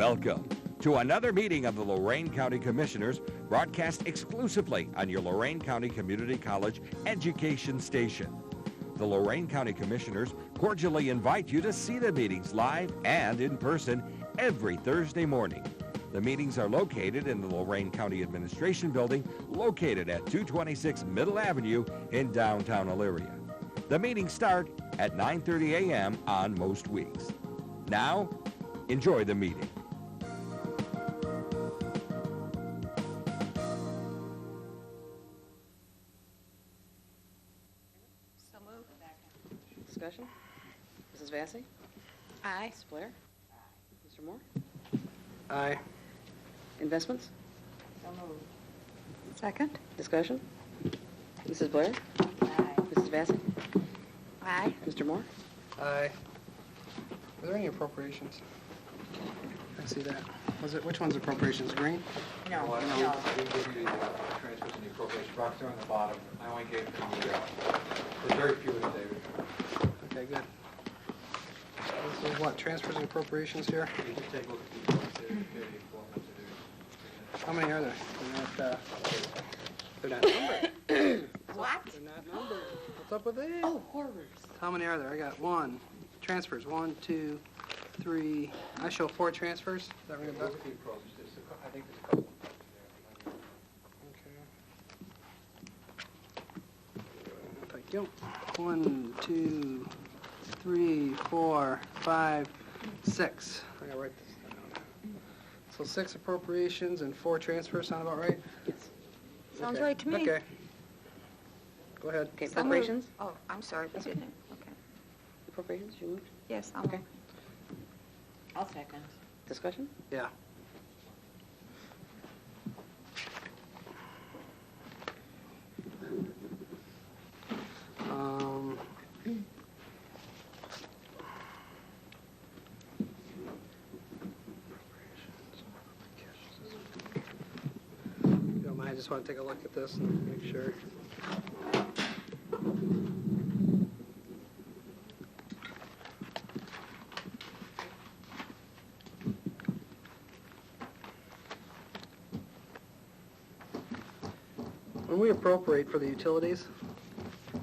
Welcome to another meeting of the Lorain County Commissioners, broadcast exclusively on your Lorain County Community College education station. The Lorain County Commissioners cordially invite you to see the meetings live and in person every Thursday morning. The meetings are located in the Lorain County Administration Building, located at 226 Middle Avenue in downtown Elyria. The meetings start at 9:30 a.m. on most weeks. Now, enjoy the meeting. So moved. Discussion? Mrs. Vassy? Aye. Mrs. Blair? Mr. Moore? Aye. Investments? So moved. Second. Discussion? Mrs. Blair? Aye. Mrs. Vassy? Aye. Mr. Moore? Aye. Are there any appropriations? I see that. Was it, which one's appropriations, green? No, Well, no. I didn't give you the transfers and the appropriation box. They're on the bottom. I only gave them there's very few of them, David. Okay, good. This is what, transfers and appropriations here? You just take a look at these ones. They're the format to do. How many are there? They're not numbered. What? They're not numbered. What's up with these? Oh, horrors. How many are there? I got one. Transfers, 1, 2, 3. I show 4 transfers. Is that ring a bell? Look at the approaches. I think there's a couple. Okay. Thank you. 1, 2, 3, 4, 5, 6. I gotta write this down. So 6 appropriations and 4 transfers. Sound about right? Yes. Sounds Okay. right to me. Okay. Go ahead. Okay, So appropriations? moved. Oh, I'm sorry. We didn't. Okay. Appropriations, you moved? Yes, I'll Okay. move. I'll second. Discussion? Yeah. If you don't mind, I just want to take a look at this and make sure. When we appropriate for the utilities,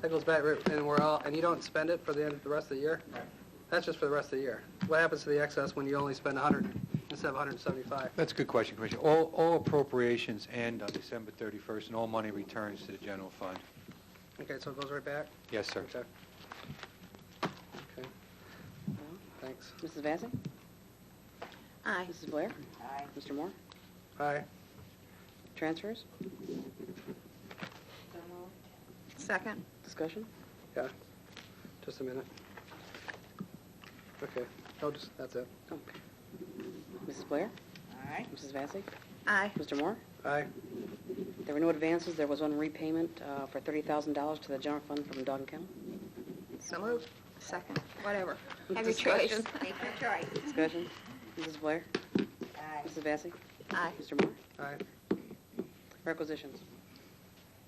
that goes back, and you don't spend it for the rest of the year? Right. That's just for the rest of the year. What happens to the excess when you only spend 100 instead of 175? That's a good question, Commissioner. All appropriations end on December 31st, and all money returns to the general fund. Okay, so it goes right back? Yes, sir. Okay. Okay, thanks. Mrs. Vassy? Aye. Mrs. Blair? Aye. Mr. Moore? Aye. Transfers? So moved. Second. Discussion? Yeah, just a minute. Okay, that's it. Okay. Mrs. Blair? Aye. Mrs. Vassy? Aye. Mr. Moore? Aye. There were no advances. There was one repayment for $30,000 to the general fund from Dog County. So moved. Second. Whatever. Have your choice. Discussion? Make your choice. Discussion? Mrs. Blair? Aye. Mrs. Vassy? Aye. Mr. Moore? Aye. Requisitions?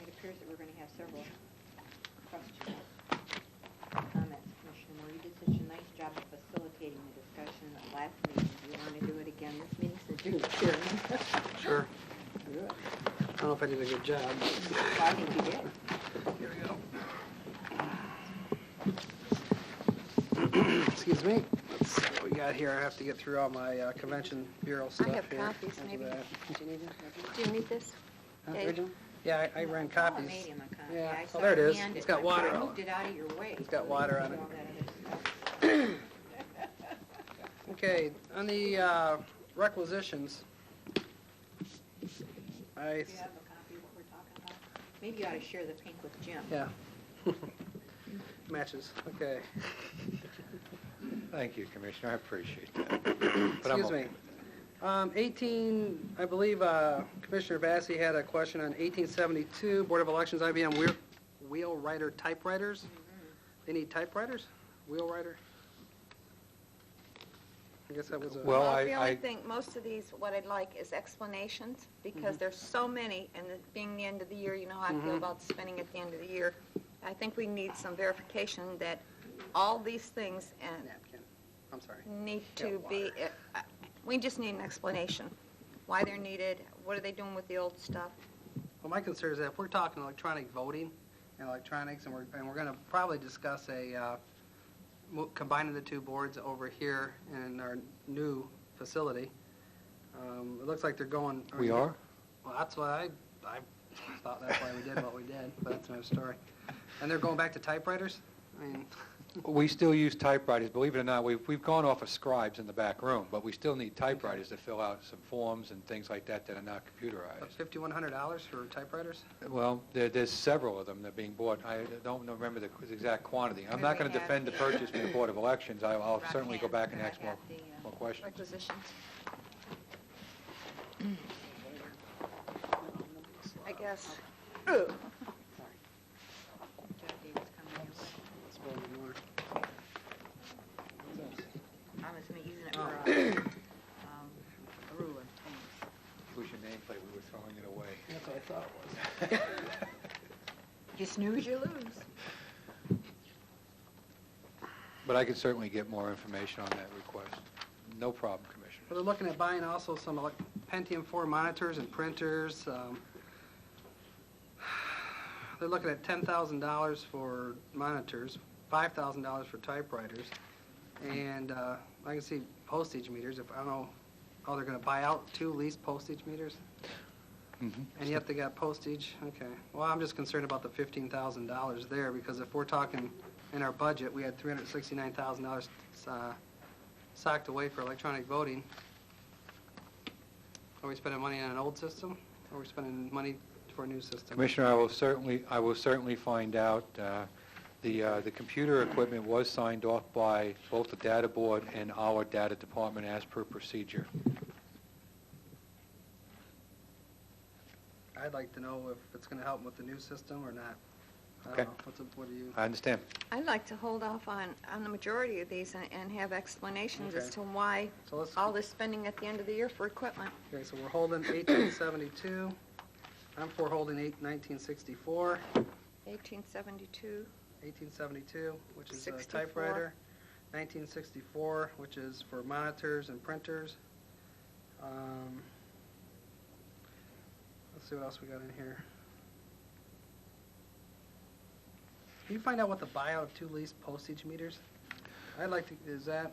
It appears that we're going to have several questions, comments, Commissioner Moore. You did such a nice job of facilitating the discussion at last meeting. Do you want to do it again this meeting since you're the chairman? Sure. Good. I don't know if I did a good job. Well, I think you did. Here we go. Excuse me. Let's see what we got here. I have to get through all my Convention Bureau stuff have here. copies, After maybe. that. Do you need it? Do you need this? Huh? Dave? Original? Yeah, I ran I copies. made him a copy. Yeah. I Oh, saw there it him is. hand It's it, got but water I on it. moved it out of your way. It's got water on and it. all that other stuff. Okay, on the requisitions, Do you have a copy of what we're talking about? Maybe you ought to share the pink with Jim. yeah. Matches, okay. Thank you, Commissioner. I appreciate that. But I'm Excuse me. 18, I believe Commissioner Vassy had a question on 1872, Board of Elections, IBM wheel-writer typewriters. They need typewriters? Wheel-writer? I guess that was a... Well, The only I thing, most of these, what I'd like is explanations, because there's so many, and being the end of the year, you know how I feel about spending at the end of the year. I think we need some verification that all these things napkin. I'm sorry. need to be, We just need an explanation. Why they're needed, what are they doing with the old stuff? Well, my concern is that if we're talking electronic voting and electronics, and we're going to probably discuss combining the two boards over here in our new facility. It looks like they're going... We are? Well, that's why I thought that's why we did what we did, but that's another story. And they're going back to typewriters? I mean... We still use typewriters. Believe it or not, we've gone off of scribes in the back room, but we still need typewriters to fill out some forms and things like that that are not computerized. $5,100 for typewriters? Well, there's several of them that are being bought. I don't remember the exact quantity. I'm Could not we going to have defend the the, purchase for the Board of Elections. I'll certainly go back and Roxanne, ask could I more have the, more questions. Requisitions. I guess. Joe Davis coming your way. Let's go over more. I'm assuming using it for a ruler. Thanks. Who's your nameplate? We were throwing it away. That's what I thought it was. You snooze, you lose. But I could certainly get more information on that request. No problem, Commissioner. Well, they're looking at buying also some Pentium 4 monitors and printers. They're looking at $10,000 for monitors, $5,000 for typewriters, and I can see postage meters. If I don't know how they're going to buy out 2 leased postage meters, and yet they got postage. Okay. Well, I'm just concerned about the $15,000 there, because if we're talking in our budget, we had $369,000 socked away for electronic voting. Are we spending money on an old system, or are we spending money for a new system? Commissioner, I will certainly find out. The computer equipment was signed off by both the data board and our data department as per procedure. I'd like to know if it's going to help with the new system or not. I Okay. don't know. What do you... I understand. I'd like to hold off on the majority of these and have explanations as Okay. to why So let's... all this spending at the end of the year for equipment. Okay, so we're holding 1872. I'm for holding 1964, 1872, 1872, which is a 64. typewriter, 1964, which is for monitors and printers. Let's see what else we got in here. Can you find out what the buyout of 2 leased postage meters? I'd like to, is that,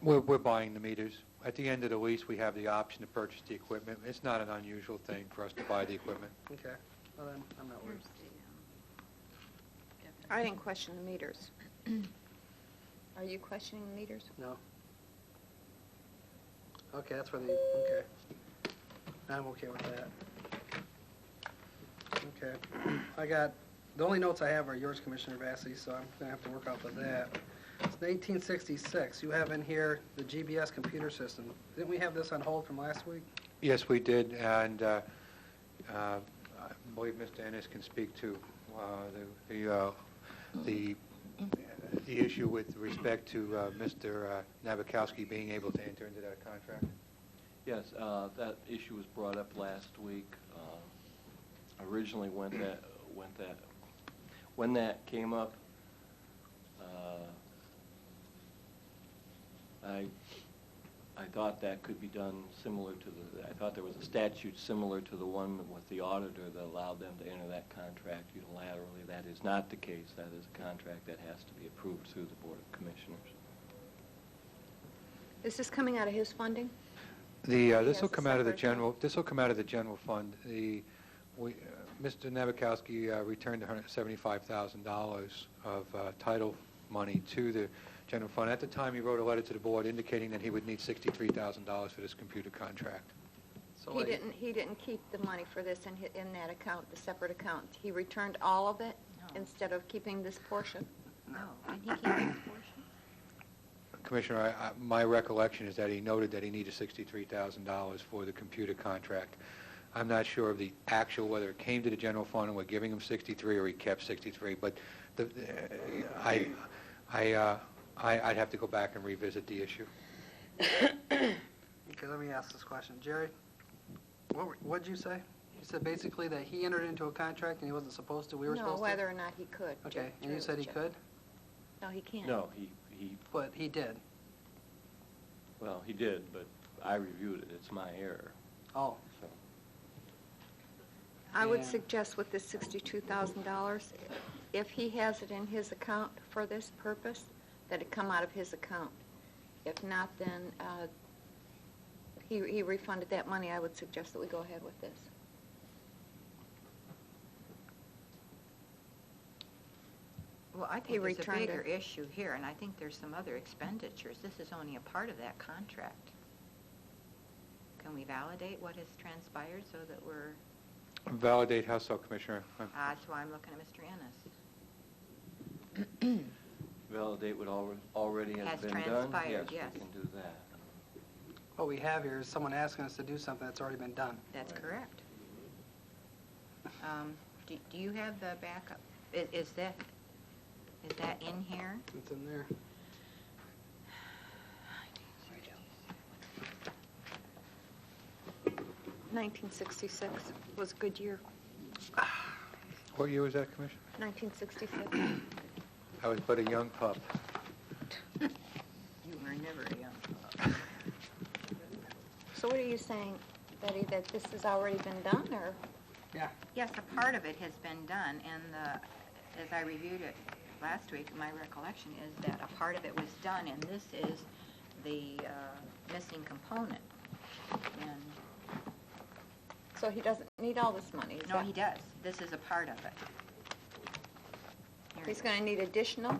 We're buying the meters. At the end of the lease, we have the option to purchase the equipment. It's not an unusual thing for us to buy the equipment. okay, well then, I'm not worried. Here's the, I didn't question the meters. Are you questioning the meters? No. Okay, that's where the, okay. I'm okay with that. Okay. I got, the only notes I have are yours, Commissioner Vassy, so I'm going to have to work off of that. It's 1866. You have in here the GBS computer system. Didn't we have this on hold from last week? Yes, we did, and I believe Mr. Ennis can speak to the issue with respect to Mr. Nabokowski being able to enter into that contract. Yes, that issue was brought up last week. Originally, when that came up, I thought that could be done similar to I thought there was a statute similar to the one with the auditor that allowed them to enter that contract unilaterally. That is not the case. That is a contract that has to be approved through the Board of Commissioners. Is this coming out of his funding? This will has a come out of the separate general. This will come out of the general fund. Mr. Nabokowski returned $175,000 of title money to the general fund. At the time, he wrote a letter to the board indicating that he would need $63,000 for this computer contract. So He didn't keep the money for this in that account, the separate account. He returned all of it No. instead of keeping this portion. no, and he keep this portion? Commissioner, my recollection is that he noted that he needed $63,000 for the computer contract. I'm not sure of the actual, whether it came to the general fund and we're giving him 63 or he kept 63, but I'd have to go back and revisit the issue. Okay, let me ask this question. Jerry, what'd you say? You said basically that he entered into a contract and he wasn't supposed to, we were supposed No, to? whether or not he could. Okay, and you said he could? No, he can't. No, he But he did. well, he did, but I reviewed it, it's my error, Oh, so. I would Yeah. suggest with this $62,000, if he has it in his account for this purpose, that it come out of his account. If not, then he refunded that money. I would suggest that we go ahead with this. Well, I He think there's a returned bigger it. issue here, and I think there's some other expenditures. This is only a part of that contract. Can we validate what has transpired so that we're, Validate how so, Commissioner? that's why I'm looking at Mr. Ennis. Validate what already has Has been done? transpired, yes. Yes, we can do that. what we have here is someone asking us to do something that's already been done. That's Right. correct. Do you have the backup? Is that in here? It's in there. $1966 was a good year. What year was that, Commissioner? 1966. I was but a young pup. You were never young. So what are you saying, Betty, that this has already been done, or? Yeah. Yes, a part of it has been done, and as I reviewed it last week, my recollection is that a part of it was done, and this is the missing component. And So he doesn't need all this money? is no, that- he does. This is a part of it. Here it He's is. going to need additional?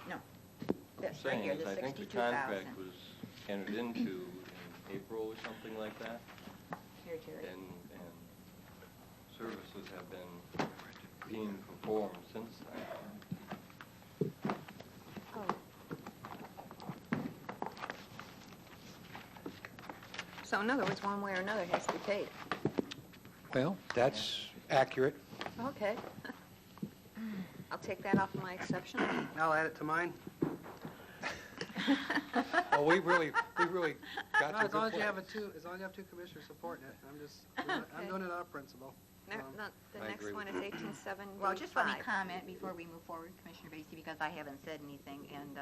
No. What I'm This right saying here, is, the I think the 62,000. contract was entered into in April or something like that, Here, Jerry. and services have been being performed since then. Oh. So in other words, one way or another, it has to be paid. Well, that's accurate. Okay. I'll take that off of my exception. I'll add it to mine. Well, we really got No, to a as long as good you have place. as long as you have two commissioners supporting it, I'm Okay. doing it out of principle. No, Um, no, the I next agree one with is 1875. Well, just let me comment before we move forward, Commissioner Vacy, because I haven't said anything, and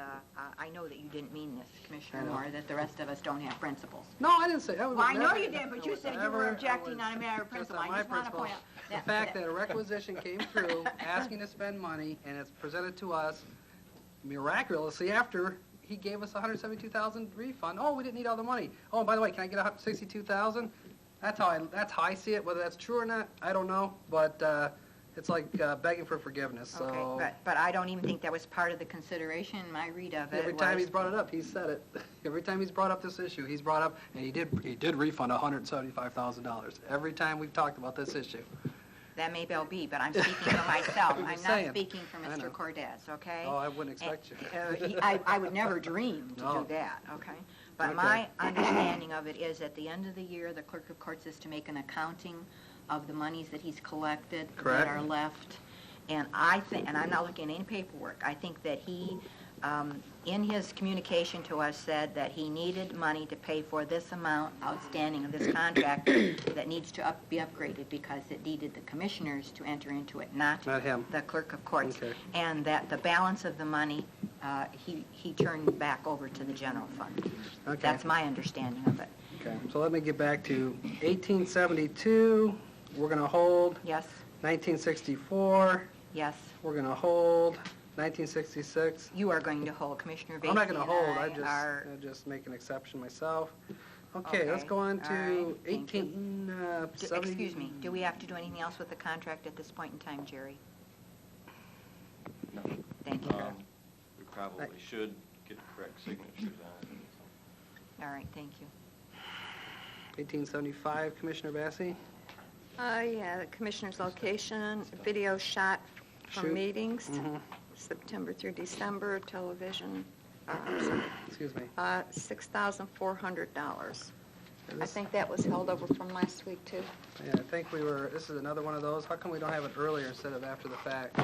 I know that you didn't mean this, Commissioner I know. Moore, that the rest of us don't have principles. No, I didn't say, I was Well, I know never- you did, but I you was said you never- were I objecting was on a matter of just principle. on I my just want to principle. point out The fact that a requisition came through asking to spend money, and it's presented to us miraculously after he gave us a $172,000 refund. Oh, we didn't need all the money. Oh, and by the way, can I get $162,000? That's how I see it. Whether that's true or not, I don't know. But it's like begging for forgiveness. So Okay, but I don't even think that was part of the consideration. My read of it every time was- he's brought it up, he's said it. Every time he's brought up this issue, he's brought up, and he did refund $175,000 every time we've talked about this issue. That may well be, but I'm speaking for myself. I'm I'm just not saying. speaking for I know. Mr. Cordez, okay? Oh, I wouldn't expect you. I would never dream to No. do that, okay? But Okay. my understanding of it is at the end of the year, the clerk of courts is to make an accounting of the monies that he's collected Correct. that are left. And I think, and I'm not looking at any paperwork, I think that he, in his communication to us, said that he needed money to pay for this amount outstanding of this contract that needs to be upgraded because it needed the commissioners to enter into it, not Not him. the clerk of courts. Okay. And that the balance of the money, he turned back over to the general fund. Okay. That's my understanding of it. Okay, so let me get back to 1872, we're going to hold. Yes, 1964, yes. we're going to hold. 1966, You are going to hold, Commissioner Vacy I'm not going to and hold, are- I just make an exception myself. Okay, let's Okay, go on all to right, thank you. 1870. Excuse me, do we have to do anything else with the contract at this point in time, Jerry? No. Thank you. We probably should get the correct signatures on it. All right, thank you. 1875, Commissioner Vacy. Yeah, the commissioner's location, video shot from Shoot. meetings, Mhm. September through December, television, Excuse me. $6,400. I This- think that was held over from last week, too. Yeah, I think this is another one of those. How come we don't have it earlier instead of after the fact?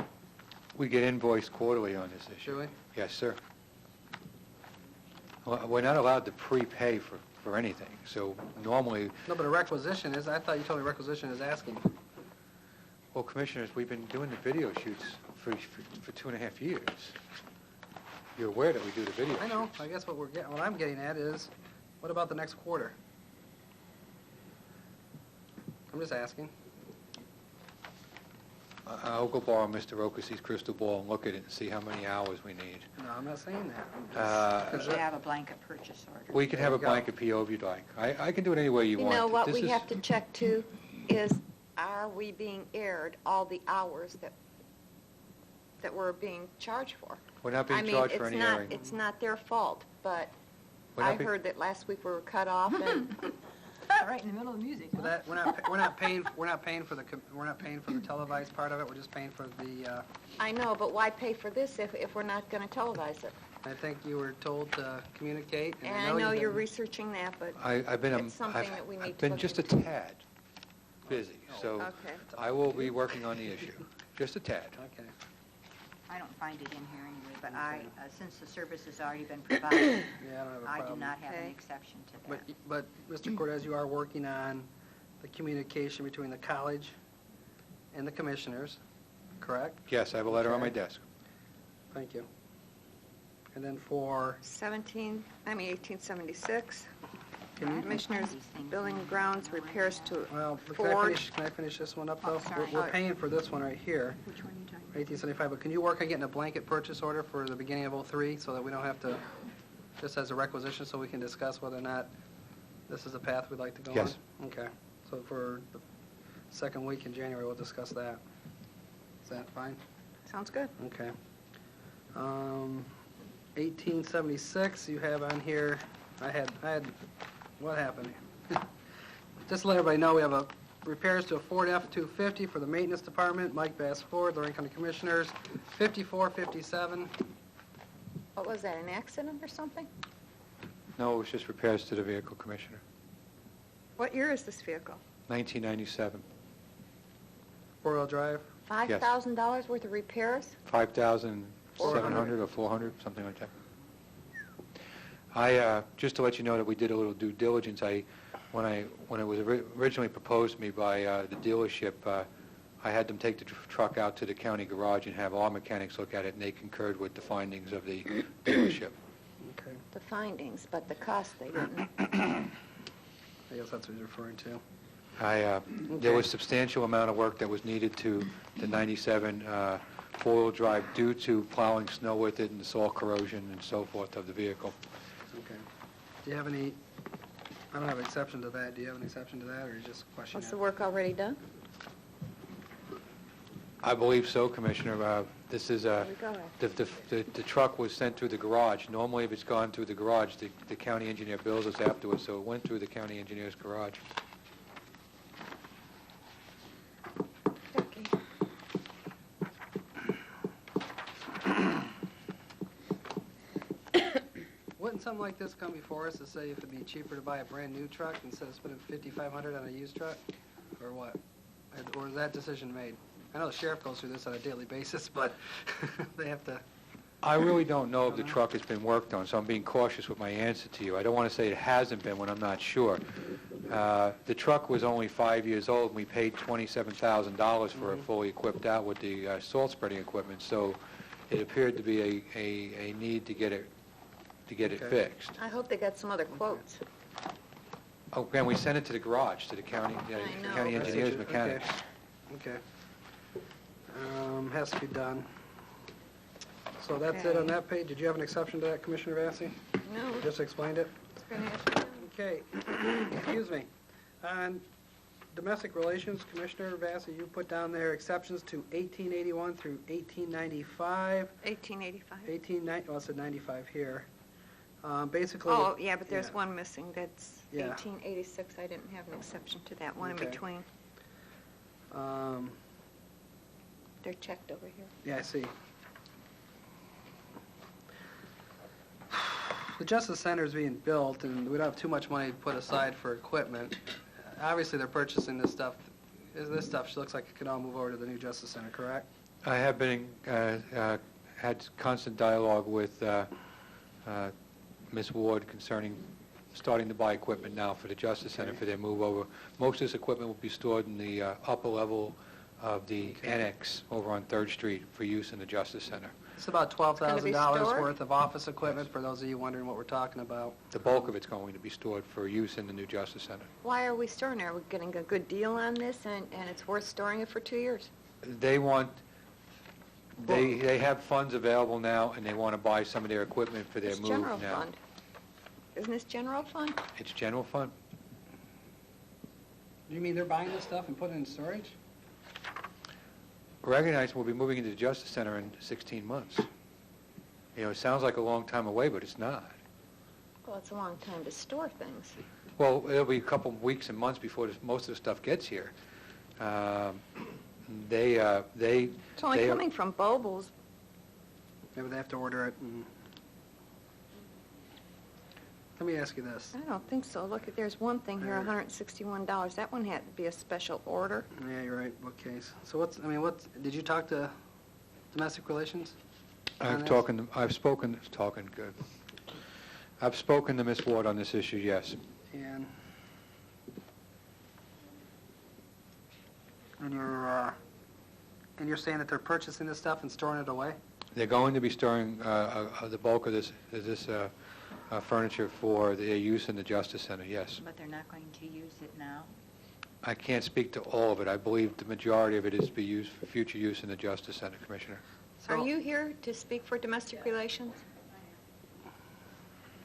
We get invoiced quarterly on this issue. Should we? Yes, sir. Well, we're not allowed to prepay for anything, so normally, No, but a requisition is, I thought you told me requisition is asking. well, Commissioners, we've been doing the video shoots for 2.5 years. You're aware that we do the video I know, shoots. I guess what I'm getting at is, What about the next quarter? I'm just asking. I'll go borrow Mr. Ocasy's crystal ball and look at it and see how many hours we need. No, I'm not saying that. We should have a blanket purchase order. We can have a There you go. blanket PO if you'd like. I can do it any way you You want. know what This we is- have to check too is, are we being aired all the hours that we're being charged for? We're not being charged for I any mean, airing. it's not their fault, but We're not I being- heard that last week we were cut off and, Right in the middle of the music, So that, we're not paying for the televised part of it, we're just paying for the, I know, but why pay for this if we're not going to televise it? I think you were told to communicate. And I know you've you're been- researching that, but, I've been, it's something that we need I've to been look just a into. tad busy, so okay. I will be working on the issue. Just a tad. Okay. I don't find it in here anyway, but since the service has already been provided, Yeah, I don't have a I problem. do not have an Okay. exception to But, that. Mr. Cortez, you are working on the communication between the college and the commissioners, correct? Yes, I have a letter on my Okay. desk. Thank you. And then for, 1876, can you, Commissioners, Building and Grounds, repairs to well, Ford. can I finish this one up, Oh, though? sorry. We're paying for this one right here, Which one are you talking 1875, but can you work on getting a blanket purchase order for the beginning of '03, so that we don't have to, just as a requisition, so we can discuss whether or not this is a path we'd like to go on? Yes. Okay, so for the second week in January, we'll discuss that. Is that fine? Sounds good. Okay. 1876, you have on here, I had, what happened? Just to let everybody know, we have a repairs to a Ford F-250 for the maintenance department, Mike Bass Ford, Lorain County Commissioners, 5457. What was that, an accident or something? No, it was just repairs to the vehicle, Commissioner. What year is this vehicle? 1997. Four-wheel drive. $5,000 worth of repairs? 5,700 or 400, something like that. Just to let you know that we did a little due diligence, when it was originally proposed to me by the dealership, I had them take the truck out to the county garage and have our mechanics look at it, and they concurred with the findings of the dealership. Okay, The findings, but the cost they didn't. I guess that's what you're referring to. There was substantial amount of work that was needed to the 97 four-wheel drive due to plowing snow with it and the soil corrosion and so forth of the vehicle. Okay. Do you have any, I don't have an exception to that, do you have an exception to that, or you just question Was it? the work already done? I believe so, Commissioner. This is, There we go. the truck was sent through the garage. Normally, if it's gone through the garage, the county engineer bills us afterwards, so it went through the county engineer's garage. Okay. Wouldn't something like this come before us to say if it'd be cheaper to buy a brand-new truck instead of spending $5,500 on a used truck, or what? Or is that decision made? I know the sheriff goes through this on a daily basis, but they have to, I really don't know if the truck has been worked on, so I'm being cautious with my answer to you. I don't want to say it hasn't been when I'm not sure. The truck was only 5 years old, and we paid $27,000 for it fully equipped out with the salt spreading equipment, so it appeared to be a need to get it Okay. fixed. I hope they got some other quotes. Oh, and we sent it to the garage, to the county, I know. county That's engineers, Okay. mechanics. Okay. Has to be done. So that's it on Okay. that page. Did you have an exception to that, Commissioner Vacy? No, You just explained it? it's been asked. Okay, excuse me. On domestic relations, Commissioner Vacy, you put down there exceptions to 1881 through 1895, 1885. well, it said 95 here. Basically... Oh, yeah, but there's yeah. one missing. That's Yeah. 1886. I didn't have an exception to that one in Okay. between. Um, They're checked over here. Yeah, I see. The Justice Center is being built, and we don't have too much money put aside for equipment. Obviously, they're purchasing this stuff. This stuff looks like it could all move over to the new Justice Center, correct? I have been, had constant dialogue with Ms. Ward concerning starting to buy equipment now for the Justice Center for their move over. Most of this equipment will be stored in the upper level of the Okay. annex over on 3rd Street for use in the Justice Center. It's about $12,000 stored? worth of office equipment, for those of you wondering what we're talking about. The bulk of it's going to be stored for use in the new Justice Center. Why are we storing there? Are we getting a good deal on this, and it's worth storing it for 2 years? They want, they have funds available now, and they want to buy some of their equipment for their It's move general now. fund. Isn't this general fund? It's general fund? You mean they're buying this stuff and putting it in storage? Recognize we'll be moving into the Justice Center in 16 months. You know, it sounds like a long time away, but it's not. Well, it's a long time to store things. Well, it'll be a couple of weeks and months before most of the stuff gets here. They It's only they- coming from Bobles. Maybe they have to order it. And... Let me ask you this. I don't think so. Look, there's one thing here, $161. That one had to be a special order. Yeah, you're right. What case? So did you talk to domestic relations? on this? I've spoken to Ms. Ward on this issue, yes. And you're saying that they're purchasing this stuff and storing it away? They're going to be storing the bulk of this furniture for their use in the Justice Center, yes. But they're not going to use it now? I can't speak to all of it. I believe the majority of it is to be used for future use in the Justice Center, Commissioner. Are you here to speak for domestic relations?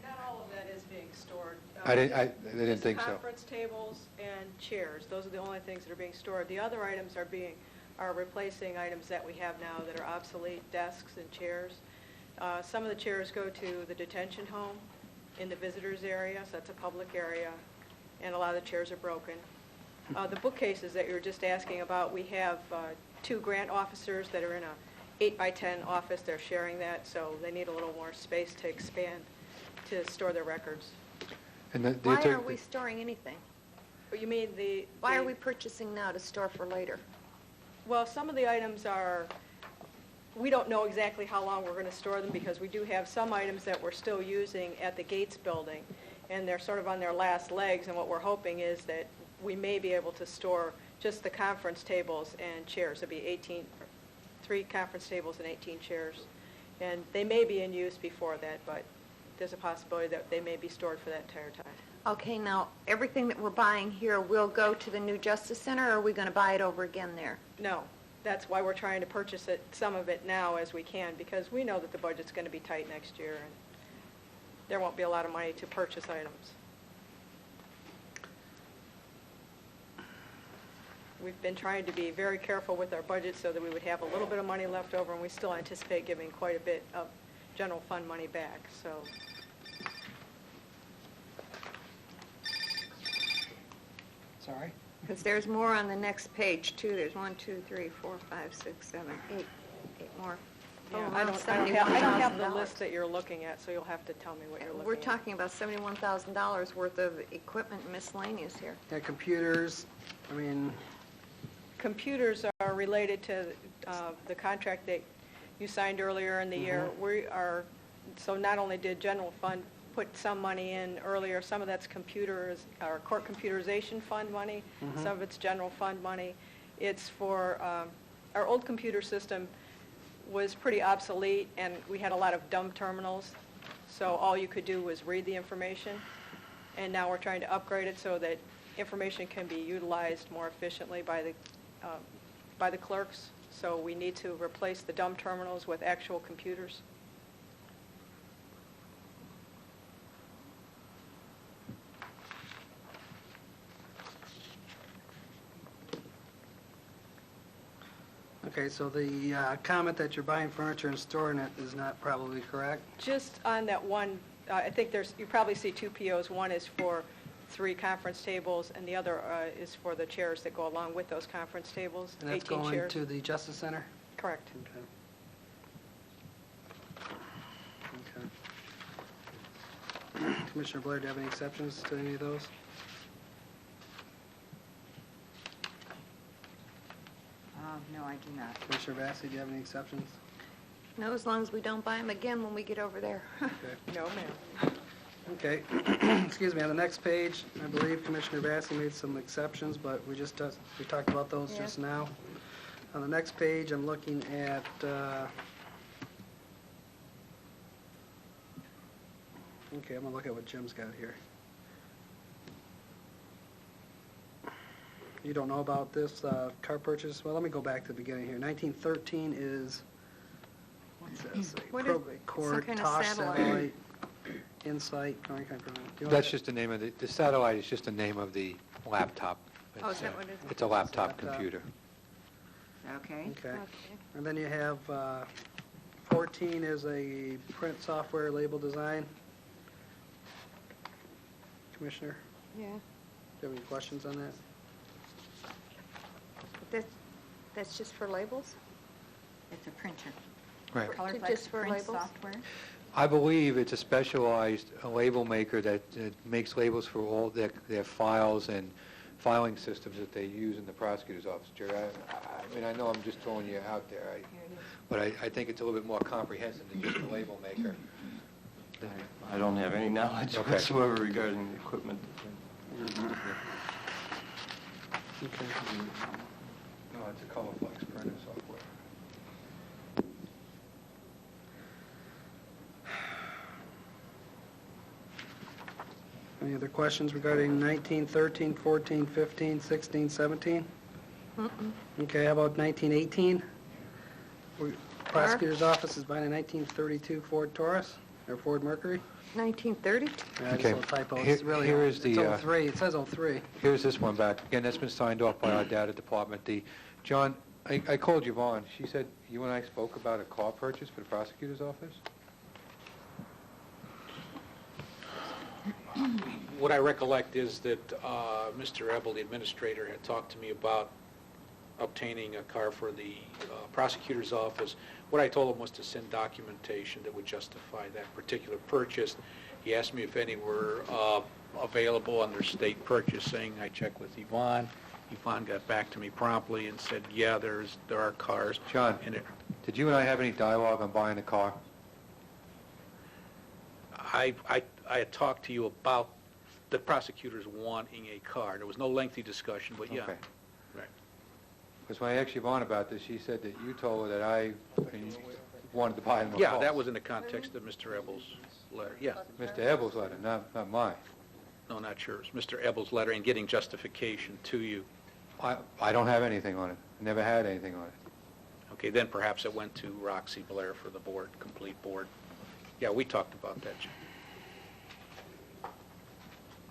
Not all of that is being stored. I didn't Just think so. conference tables and chairs, those are the only things that are being stored. The other items are replacing items that we have now that are obsolete, desks and chairs. Some of the chairs go to the detention home in the visitors area, so that's a public area, and a lot of the chairs are broken. The bookcases that you were just asking about, we have 2 grant officers that are in a 8x10 office. They're sharing that, so they need a little more space to expand to store their records. And Why are we storing anything? But you mean Why are we purchasing now to store for later? Well, some of the items are, we don't know exactly how long we're going to store them, because we do have some items that we're still using at the Gates building, and they're sort of on their last legs, and what we're hoping is that we may be able to store just the conference tables and chairs. It'll be 3 conference tables and 18 chairs. And they may be in use before that, but there's a possibility that they may be stored for that entire time. Okay, now, everything that we're buying here will go to the new Justice Center, or are we going to buy it over again there? No, that's why we're trying to purchase some of it now as we can, because we know that the budget's going to be tight next year, and there won't be a lot of money to purchase items. We've been trying to be very careful with our budget so that we would have a little bit of money left over, and we still anticipate giving quite a bit of general fund money back, so. Sorry? Because there's more on the next page, too. There's 1, 2, 3, 4, 5, 6, 7, 8 more. Yeah, Oh, I around don't have the $71,000. list that you're looking at, so you'll have to tell me what you're looking at. We're talking about $71,000 worth of equipment and miscellaneous here. Yeah, computers, Computers are related to the contract that you signed earlier in the year. So not only did general fund put some money in earlier, some of that's our court computerization fund money, some of it's general fund money. It's for, our old computer system was pretty obsolete, and we had a lot of dumb terminals, so all you could do was read the information, and now we're trying to upgrade it so that information can be utilized more efficiently by the clerks. So we need to replace the dumb terminals with actual computers. okay, so the comment that you're buying furniture and storing it is not probably correct? Just on that one, I think you probably see 2 POs. One is for 3 conference tables, and the other is for the chairs that go along with those conference tables, And that's 18 going chairs. to the Justice Center? Correct. Okay. Commissioner Blair, do you have any exceptions to any of those? No, I do not. Commissioner Vacy, do you have any exceptions? No, as long as we don't buy them again when we get over there. No, ma'am. Okay, excuse me, on the next page, I believe Commissioner Vacy made some exceptions, but we talked about those Yeah. just now. On the next page, I'm looking at Okay, I'm gonna look at what Jim's got here. You don't know about this car purchase? Well, let me go back to the beginning here. 1913 is, what's this? What is- Court, some kind of Tosh satellite. Satellite, Insight, Lorain County Government. Do you That's want just the name of the satellite is just the name of the laptop. Oh, is It's, that what it is? It's a laptop Laptop. computer. Okay. Okay. Okay. And then you have 14 is a print software label design. Commissioner, Yeah. do you have any questions on that? That's just for labels? It's a printer. Right. Just ColorFlex for print labels? software. I believe it's a specialized label maker that makes labels for all their files and filing systems that they use in the prosecutor's office. Jerry, I mean, I know I'm just throwing you out there, Here it is. but I think it's a little bit more comprehensive than just a label maker. I don't have any knowledge Okay. whatsoever regarding the equipment. Okay. No, it's a ColorFlex printer software. Any other questions regarding 19, 13, 14, 15, 16, 17? Mm-mm. Okay, how about 1918? Prosecutor's office is buying a 1932 Ford Taurus, or Ford Mercury. 1930? Yeah, Okay. just a little typo. It's Here- really here old. is the, It's 03. It says 03. Here's this one back. Again, that's been signed off by our data department. John, I called Yvonne. She said you and I spoke about a car purchase for the prosecutor's office? What I recollect is that Mr. Ebel, the administrator, had talked to me about obtaining a car for the prosecutor's office. What I told him was to send documentation that would justify that particular purchase. He asked me if any were available under state purchasing. I checked with Yvonne. Yvonne got back to me promptly and said, yeah, there are cars. John, And did you and I have any dialogue on buying a car? I had talked to you about the prosecutors wanting a car. There was no lengthy discussion, but yeah. Okay. Right. Because when I asked Yvonne about this, she said that you told her that I wanted to buy him a car. Yeah, that was in the context of Mr. Ebel's letter, yeah. Mr. Ebel's letter, not mine. No, not yours. Mr. Ebel's letter and getting justification to you. I don't have anything on it. I never had anything on it. Okay, then perhaps it went to Roxy Blair for the board, complete board. Yeah, we talked about that, Jim.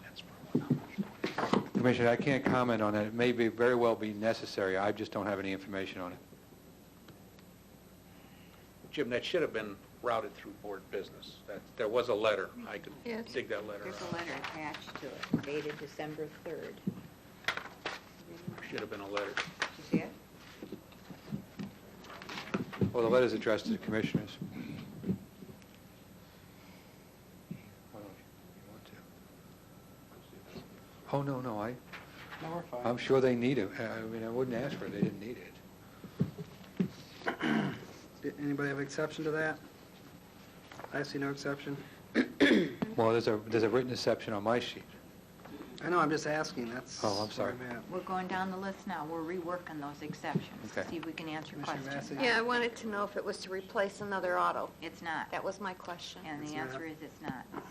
That's for one. Commissioner, I can't comment on it. It may very well be necessary. I just don't have any information on it. Jim, that should have been routed through board business. There was a letter. I could Yes. dig that letter There's a out. letter attached to it, dated December 3rd. Should have been a letter. You see it? Well, the letter's addressed to the commissioners. Oh, no, No, we're fine. I'm sure they need it. I mean, I wouldn't ask for it. They didn't need it. Did anybody have an exception to that? I see no exception. Well, there's a written exception on my sheet. I know, I'm just asking, that's Oh, I'm sorry. where I'm at. We're going down the list now. We're reworking those exceptions to Okay. see if we can answer Commissioner questions. Massey? Yeah, I wanted to know if it was to replace another auto. It's not. That was my question. And It's the not. answer is it's not. It's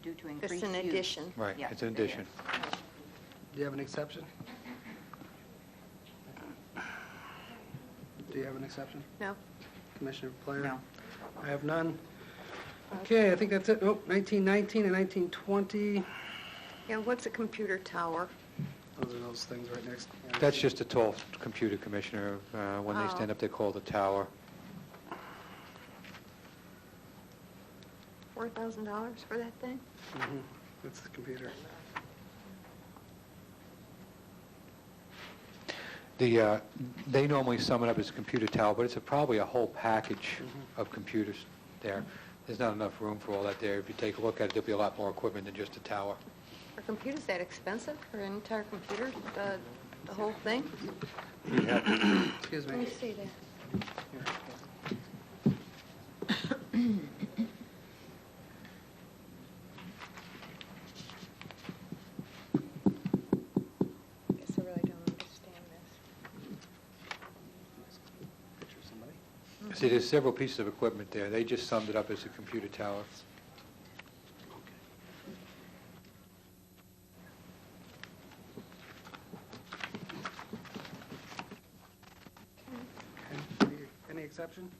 due to increased It's use. an addition. Right, Yes, it's an it addition. is. Do you have an exception? Do you have an exception? No? Commissioner Player? No. I have none. Okay, I think that's it. Nope, 1919 and 1920. Yeah, what's a computer tower? Those are those things right next. That's just a tall computer, Commissioner. When they Oh. stand up, they're called a tower. $4,000 for that thing? Mhm, that's the computer. They normally sum it up as a computer tower, but it's probably a whole package of computers there. There's not enough room for all that there. If you take a look at it, there'll be a lot more equipment than just a tower. Are computers that expensive for an entire computer, the whole thing? Excuse Let me me. see that. Guess I really don't understand this. Picture of somebody. See, there's several pieces of equipment there. They just summed it up as a computer tower. exception?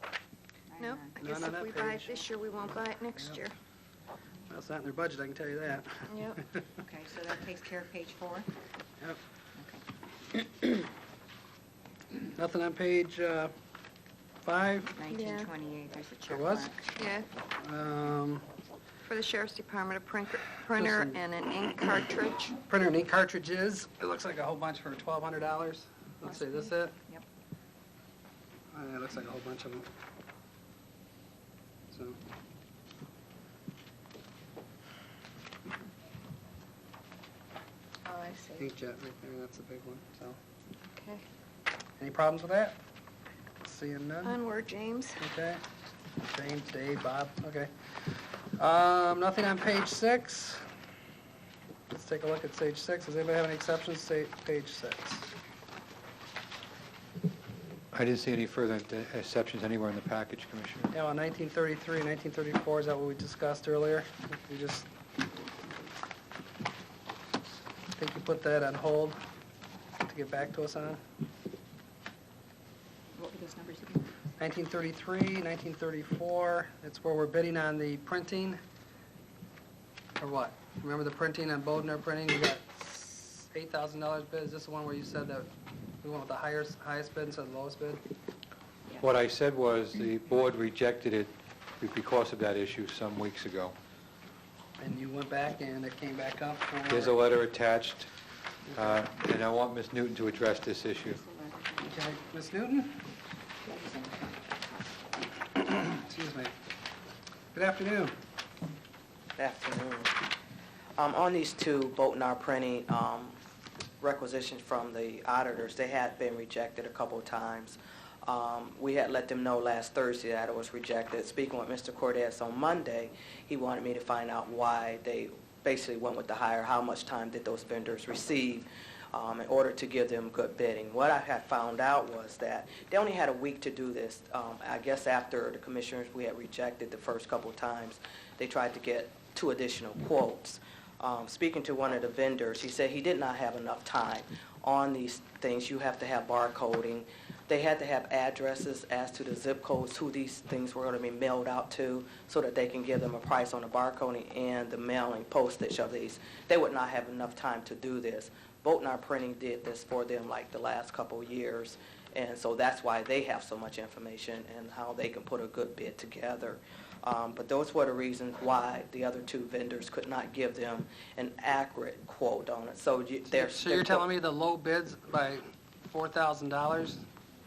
I'm No, not- I guess None on if that we buy it page. this year, we won't buy it next Yep. year. Well, it's not in their budget, I can tell you that. Yep. Okay, so that takes care of page 4? Yep. Okay. Nothing on page 5? 1928, there's a check There was? Yeah, Um, for the sheriff's department, a printer Listen. and an ink cartridge. Printer and ink cartridges, it looks like a whole bunch for $1,200. Let's see, this it? Yep. It looks like a whole bunch of them. So, Oh, I see. inkjet right there, that's a big one, so. Okay. Any problems with that? Seeing none? Onward, James. Okay. James, Dave, Bob, okay. Nothing on page 6. Let's take a look at page 6. Does anybody have any exceptions? Say page 6. I didn't see any further exceptions anywhere in the package, Commissioner. Yeah, well, 1933, 1934, is that what we discussed earlier? We just, I think you put that on hold to get back to us on. What were those numbers again? 1933, 1934, that's where we're bidding on the printing, or what? Remember the printing on Bodnar Printing, we got $8,000 bid, is this the one where you said that we went with the highest bid instead of the lowest bid? What I said was the board rejected it because of that issue some weeks ago. And you went back and it came back up for... There's a letter attached, and I want Ms. Newton to address this issue. Okay, Ms. Newton? Excuse me. Good afternoon. Good afternoon. On these two Boatnar printing requisitions from the auditors, they had been rejected a couple of times. We had let them know last Thursday that it was rejected. Speaking with Mr. Cordes on Monday, he wanted me to find out why they basically went with the higher, how much time did those vendors receive in order to give them good bidding. What I had found out was that they only had a week to do this. I guess after the commissioners, we had rejected the first couple of times, they tried to get 2 additional quotes. Speaking to one of the vendors, he said he did not have enough time. On these things, you have to have barcoding. They had to have addresses as to the zip codes, who these things were going to be mailed out to, so that they can give them a price on the barcoding and the mailing postage of these. They would not have enough time to do this. Boatnar Printing did this for them like the last couple of years, and so that's why they have so much information and how they can put a good bid together. But those were the reasons why the other 2 vendors could not give them an accurate quote on it. So you're telling me the low bids by $4,000?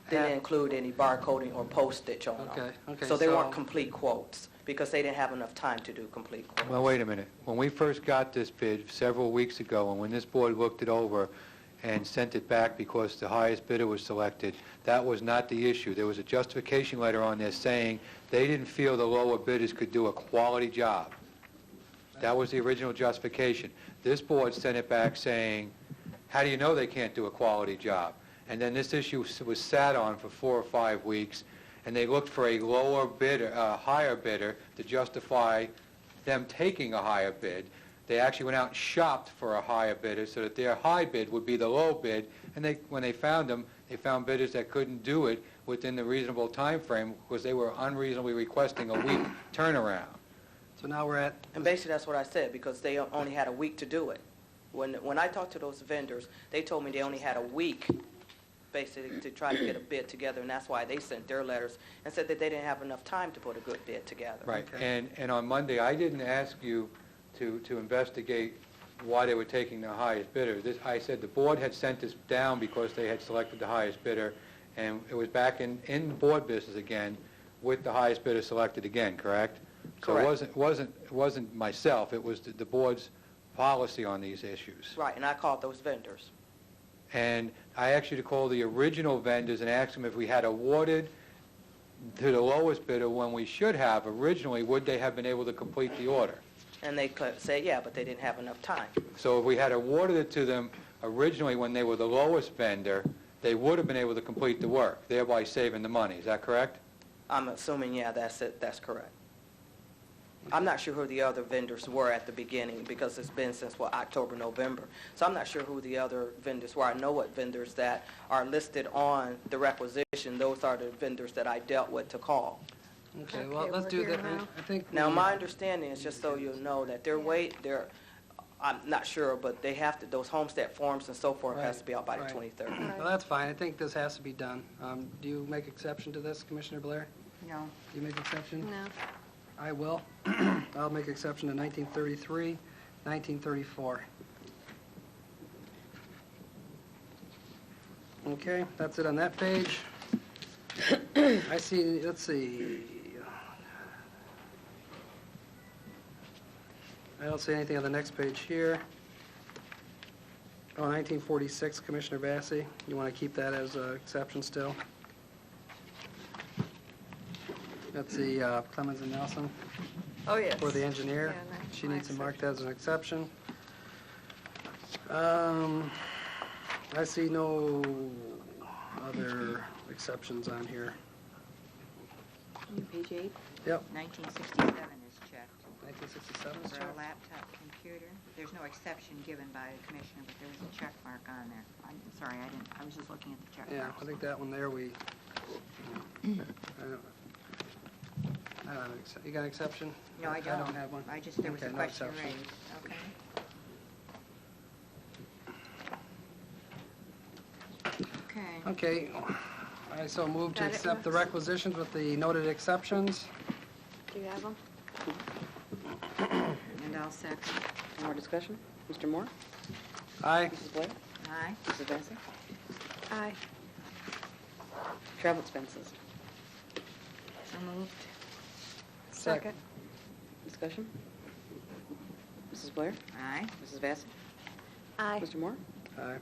didn't include any barcoding or postage on them. Okay, So they weren't complete quotes because they didn't have enough time to do complete quotes. Well, wait a minute. When we first got this bid several weeks ago, and when this board looked it over and sent it back because the highest bidder was selected, that was not the issue. There was a justification letter on there saying they didn't feel the lower bidders could do a quality job. That was the original justification. This board sent it back saying, how do you know they can't do a quality job? And then this issue was sat on for 4 or 5 weeks, and they looked for a lower bidder, a higher bidder, to justify them taking a higher bid. They actually went out and shopped for a higher bidder so that their high bid would be the low bid, and when they found them, they found bidders that couldn't do it within the reasonable time frame because they were unreasonably requesting a week turnaround. So now we're at... And basically that's what I said, because they only had a week to do it. When I talked to those vendors, they told me they only had a week basically to try to get a bid together, and that's why they sent their letters and said that they didn't have enough time to put a good bid together. Right. Okay. And on Monday, I didn't ask you to investigate why they were taking the highest bidder. I said the board had sent this down because they had selected the highest bidder, and it was back in board business again with the highest bidder selected again, correct? Correct. So it wasn't myself, it was the board's policy on these issues. Right, and I called those vendors. And I asked you to call the original vendors and ask them if we had awarded to the lowest bidder when we should have originally, would they have been able to complete the order? And they said, yeah, but they didn't have enough time. So if we had awarded it to them originally when they were the lowest vendor, they would have been able to complete the work, thereby saving the money. Is that correct? I'm assuming, yeah, that's it. That's correct. I'm not sure who the other vendors were at the beginning, because it's been since, October, November. So I'm not sure who the other vendors were. I know what vendors that are listed on the requisition. Those are the vendors that I dealt with to call. Okay, well, Okay, let's we're do here that. now. I think Now, we- my understanding is, just so you know, that I'm not sure, but they have to, those homestead forms and so forth has to be out by the Right. 23rd. Well, that's fine. I think this has to be done. Do you make exception to this, Commissioner Blair? No. Do you make exception? No. I will. I'll make exception to 1933, 1934. Okay, that's it on that page. I see, let's see. I don't see anything on the next page here. Oh, 1946, Commissioner Vacy. You want to keep that as an exception still? That's the Clemens and Nelson Oh, yes. for the engineer. Yeah, that's She my needs to mark that as an exception. I see no other exceptions on here. Page 8, Yep, 1967 is checked. 1967 is For checked. a laptop computer, there's no exception given by the commissioner, but there was a check mark on there. I'm sorry, I was just looking at the check Yeah, marks. I think that one there, I don't have an you got an exception? No, I don't. I don't have one. There was Okay, a no question exception. raised. Okay. Okay. Okay, I so move to Got it, accept the Rex? requisitions with the noted exceptions. Do you have them? And I'll second. Any more discussion? Mr. Moore? Aye. Mrs. Blair? Aye. Mrs. Vacy? Aye. Travel expenses. So moved. Second. Discussion? Mrs. Blair? Aye. Mrs. Vacy? Aye. Mr. Moore? Aye.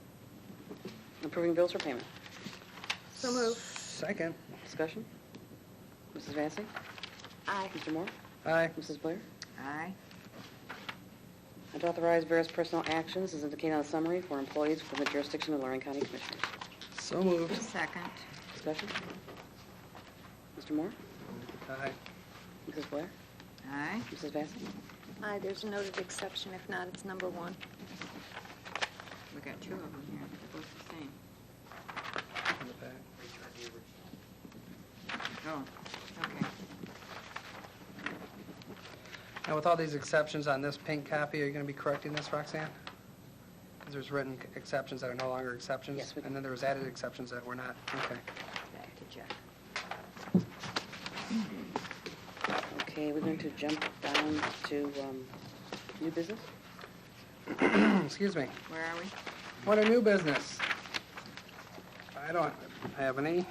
Approving bills for payment. So moved. Second. Discussion? Mrs. Vacy? Aye. Mr. Moore? Aye. Mrs. Blair? Aye. And to authorize various personnel actions as indicated on the summary for employees within the jurisdiction of Lorain County Commissioners. So moved. Second. Discussion? Mr. Moore? Aye. Mrs. Blair? Aye. Mrs. Vacy? Aye, there's a noted exception. If not, it's number 1. We got 2 of them here. They're both the same. In the back. Oh, okay. Now, with all these exceptions on this pink copy, are you going to be correcting this, Roxanne? Because there's written exceptions that are no longer exceptions? Yes, we- And then there was added exceptions that were not. Okay. Back to check. Okay, we're going to jump down to new business. Excuse me. Where are we? What a new business. I don't have any.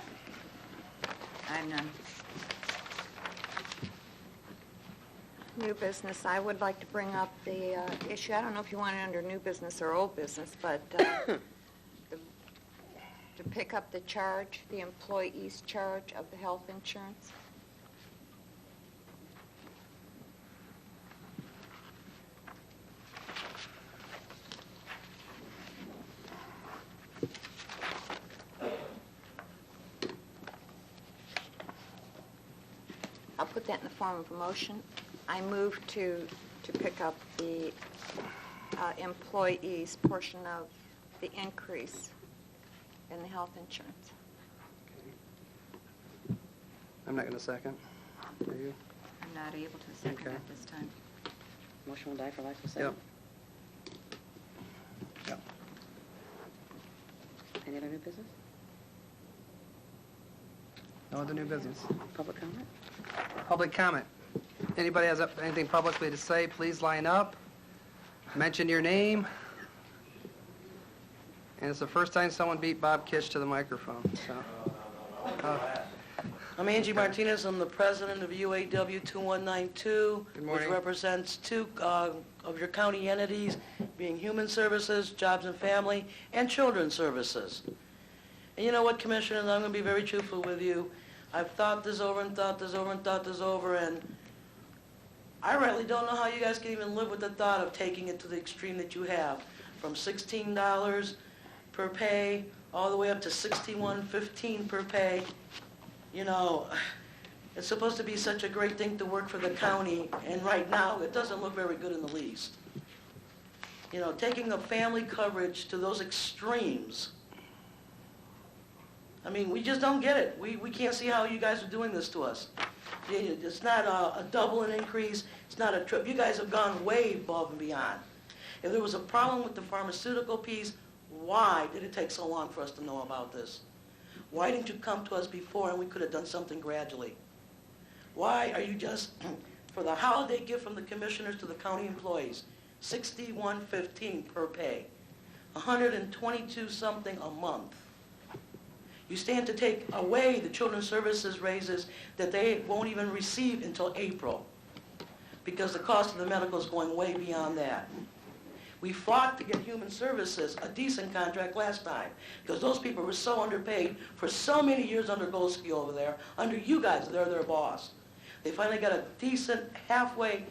I have none. New business, I would like to bring up the issue, I don't know if you want it under new business or old business, but to pick up the charge, the employee's charge of the health insurance. I'll put that in the form of a motion. I move to pick up the employee's portion of the increase in the health insurance. I'm not going to second. Are you? I'm not able to second Okay. at this time. Motion will die for lack of a second. Yep. Any other new business? No other new business. Public comment? Public comment. Anybody has anything publicly to say, please line up. Mention your name. And it's the first time someone beat Bob Kish to the microphone, so. I'm Angie Martinez. I'm the president of UAW 2192, Good morning. which represents 2 of your county entities, being Human Services, Jobs and Family, and Children's Services. And you know what, Commissioners, I'm going to be very truthful with you. I've thought this over and thought this over and thought this over, and I really don't know how you guys can even live with the thought of taking it to the extreme that you have, from $16 per pay all the way up to $61.15 per pay. You know, It's supposed to be such a great thing to work for the county, and right now, it doesn't look very good in the least. You know, taking a family coverage to those extremes, I mean, we just don't get it. We can't see how you guys are doing this to us. It's not a double an increase, it's not a trip. You guys have gone way above and beyond. If there was a problem with the pharmaceutical piece, why did it take so long for us to know about this? Why didn't you come to us before and we could have done something gradually? Why are you just, for the holiday gift from the commissioners to the county employees, $61.15 per pay, $122 something a month. You stand to take away the children's services raises that they won't even receive until April, because the cost of the medical is going way beyond that. We fought to get human services a decent contract last time, because those people were so underpaid for so many years under Golsky over there, under you guys, they're their boss. They finally got a decent, halfway,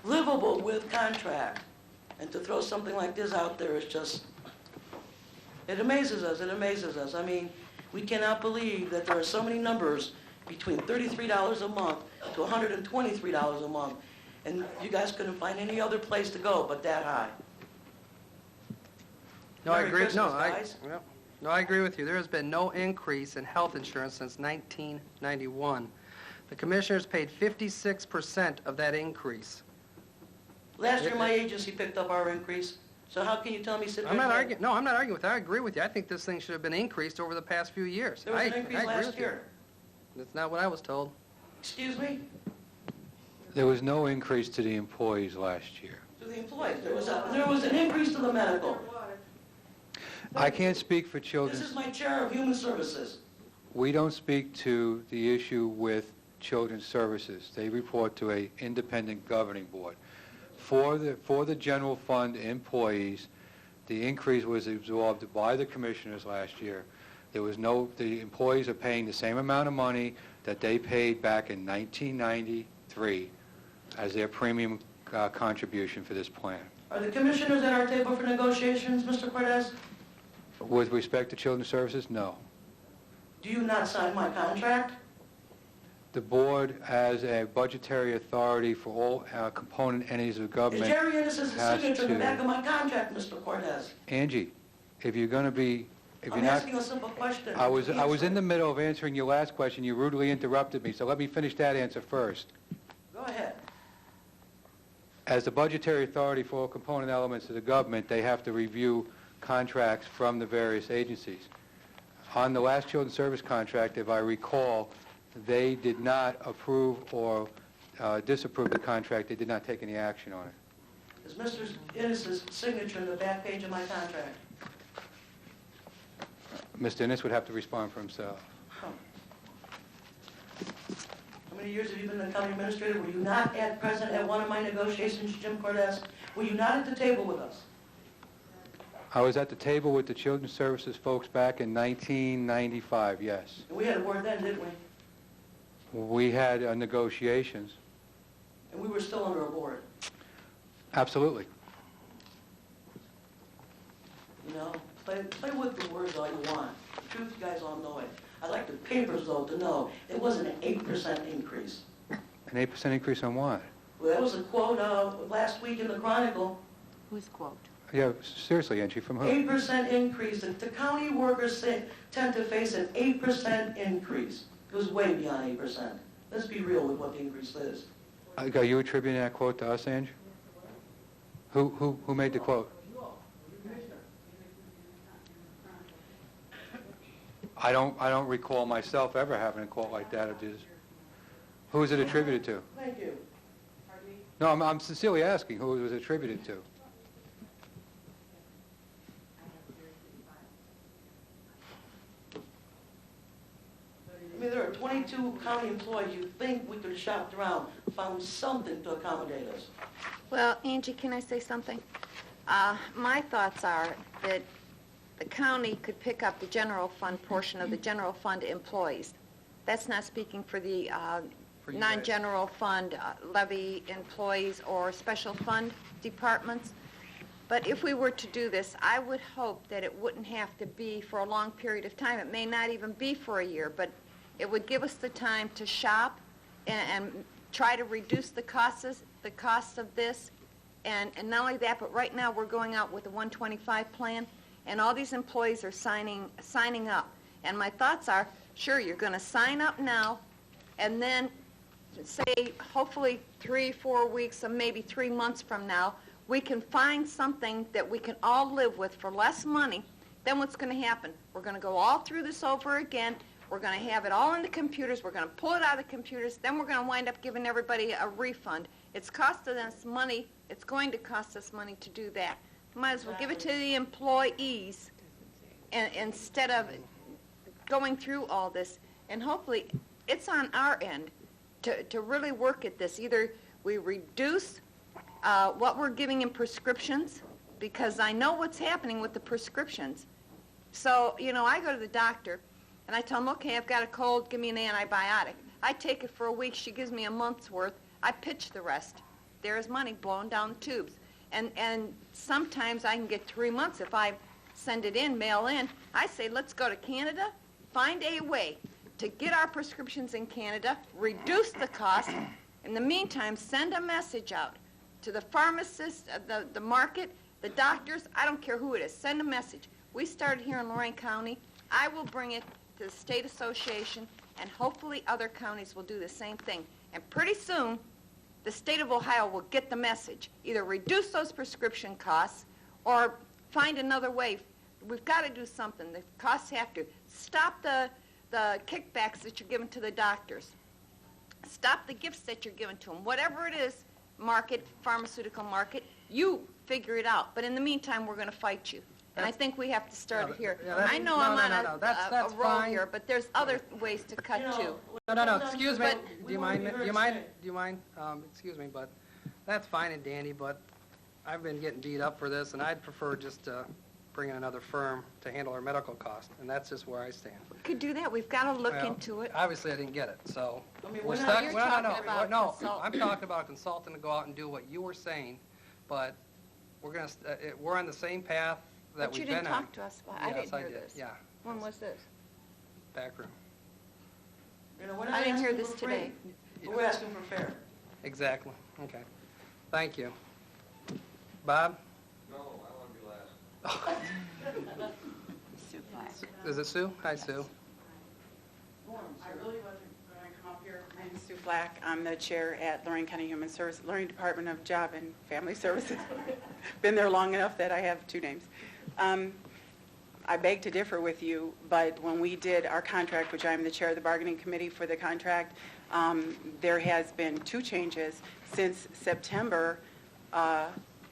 livable with contract. And to throw something like this out there is just, it amazes us, it amazes us. I mean, we cannot believe that there are so many numbers between $33 a month to $123 a month, and you guys couldn't find any other place to go but that high. No, I Merry agree. Christmas, guys. No, I agree with you. There has been no increase in health insurance since 1991. The commissioners paid 56% of that increase. Last year, my agency picked up our increase, so how can you tell me sit I'm back not there? arguing. No, I'm not arguing with that. I agree with you. I think this thing should have been increased over the past few years. There was an I increase agree last with you. year. That's not what I was told. Excuse me? There was no increase to the employees last year. To the employees. There was an increase to the medical. I can't speak for This children. is my chair of human services. We don't speak to the issue with children's services. They report to a independent governing board. For the general fund employees, the increase was absorbed by the commissioners last year. There was the employees are paying the same amount of money that they paid back in 1993 as their premium contribution for this plan. Are the commissioners at our table for negotiations, Mr. Cortez? With respect to children's services, no. Do you not sign my contract? The board, as a budgetary authority for all component entities of Is government, Jerry Ennis's has signature in the to- back of my contract, Mr. Cortez? Angie, if you're going to be, if you're I'm not, asking a simple question. I was Answer in the it. middle of answering your last question. You rudely interrupted me, so let me finish that answer first. Go ahead. As the budgetary authority for all component elements of the government, they have to review contracts from the various agencies. On the last children's service contract, if I recall, they did not approve or disapprove the contract. They did not take any action on it. Is Mr. Ennis's signature in the back page of my contract? Mr. Innes would have to respond for himself. How many years have you been the county administrator? Were you not present at one of my negotiations, Jim Cortez? Were you not at the table with us? I was at the table with the children's services folks back in 1995, yes. And we had a word then, didn't we? We had negotiations. And we were still under a board. Absolutely. You know, play with the words all you want. The truth, you guys all know it. I'd like the papers, though, to know it wasn't an 8% increase. An 8% increase on what? Well, that was a quote last week in the Chronicle. Whose quote? Yeah, seriously, Angie, from who? 8% increase. The county workers tend to face an 8% increase. It was way beyond 8%. Let's be real with what the increase is. Are you attributing that quote to us, Angie? Who made the quote? I don't recall myself ever having a quote like that. Who is it attributed to? Thank you. No, I'm sincerely asking who it was attributed to. I mean, there are 22 county employees. You'd think we could have shopped around, found something to accommodate us. Well, Angie, can I say something? My thoughts are that the county could pick up the general fund portion of the general fund employees. That's not speaking for the For you non-general fund levy employees or special fund departments. But if we were to do this, I would hope that it wouldn't have to be for a long period of time. It may not even be for a year, but it would give us the time to shop and try to reduce the cost of this. And not only that, but right now we're going out with a 125 plan, and all these employees are signing up. And my thoughts are, sure, you're going to sign up now, and then say hopefully 3-4 weeks or maybe 3 months from now, we can find something that we can all live with for less money. Then what's going to happen? We're going to go all through this over again. We're going to have it all in the computers. We're going to pull it out of the computers. Then we're going to wind up giving everybody a refund. It's costing us money. It's going to cost us money to do that. Might as well give it to the employees instead of going through all this. And hopefully it's on our end to really work at this. Either we reduce what we're giving in prescriptions, because I know what's happening with the prescriptions. So, you know, I go to the doctor, and I tell them, okay, I've got a cold, give me an antibiotic. I take it for a week, she gives me a month's worth, I pitch the rest. There's money blowing down the tubes. And sometimes I can get 3 months if I send it in, mail in. I say, let's go to Canada, find a way to get our prescriptions in Canada, reduce the cost. In the meantime, send a message out to the pharmacists, the market, the doctors, I don't care who it is, send a message. We started here in Lorain County. I will bring it to the state association, and hopefully other counties will do the same thing. And pretty soon, the state of Ohio will get the message. Either reduce those prescription costs or find another way. We've got to do something. The costs have to. Stop the kickbacks that you're giving to the doctors. Stop the gifts that you're giving to them. Whatever it is, market, pharmaceutical market, you figure it out. But in the meantime, we're going to fight you. And I think we have to start here. I know I'm on a roll here, but there's other ways to cut too. No, excuse me. Do you mind? Excuse me, but that's fine and dandy, but I've been getting beat up for this, and I'd prefer just to bring in another firm to handle our medical costs, and that's just where I stand. We could do that. We've got to look into it. Obviously, I didn't get it, so we're no, stuck. you're Well, talking no, about no, consultant. I'm talking about a consultant to go out and do what you were saying, but we're on the same path that But you we've been on. didn't talk to us about it. I didn't hear did. this. Yeah, When was this? back room. I didn't hear this today. We're asking for fair. Exactly. Okay. Thank you. Bob? No, I want to be last. Sue Black. Is it Sue? Hi, Sue. I really wasn't going to come up here. My name is Sue Black. I'm the chair at Lorain County Human Services, Lorain Department of Job and Family Services. Been there long enough that I have two names. I beg to differ with you, but when we did our contract, which I'm the chair of the bargaining committee for the contract, there has been two changes since September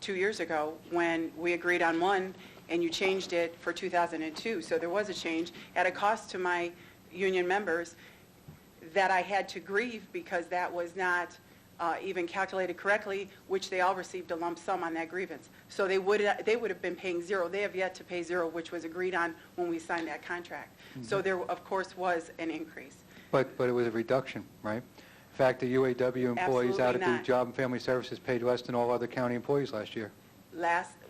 2 years ago when we agreed on one and you changed it for 2002. So there was a change at a cost to my union members that I had to grieve because that was not even calculated correctly, which they all received a lump sum on that grievance. So they would have been paying zero. They have yet to pay zero, which was agreed on when we signed that contract. Mm-hmm. So there, of course, was an increase. But it was a reduction, right? In fact, the UAW employees out at the Job and Family Services paid less than all other county employees last year.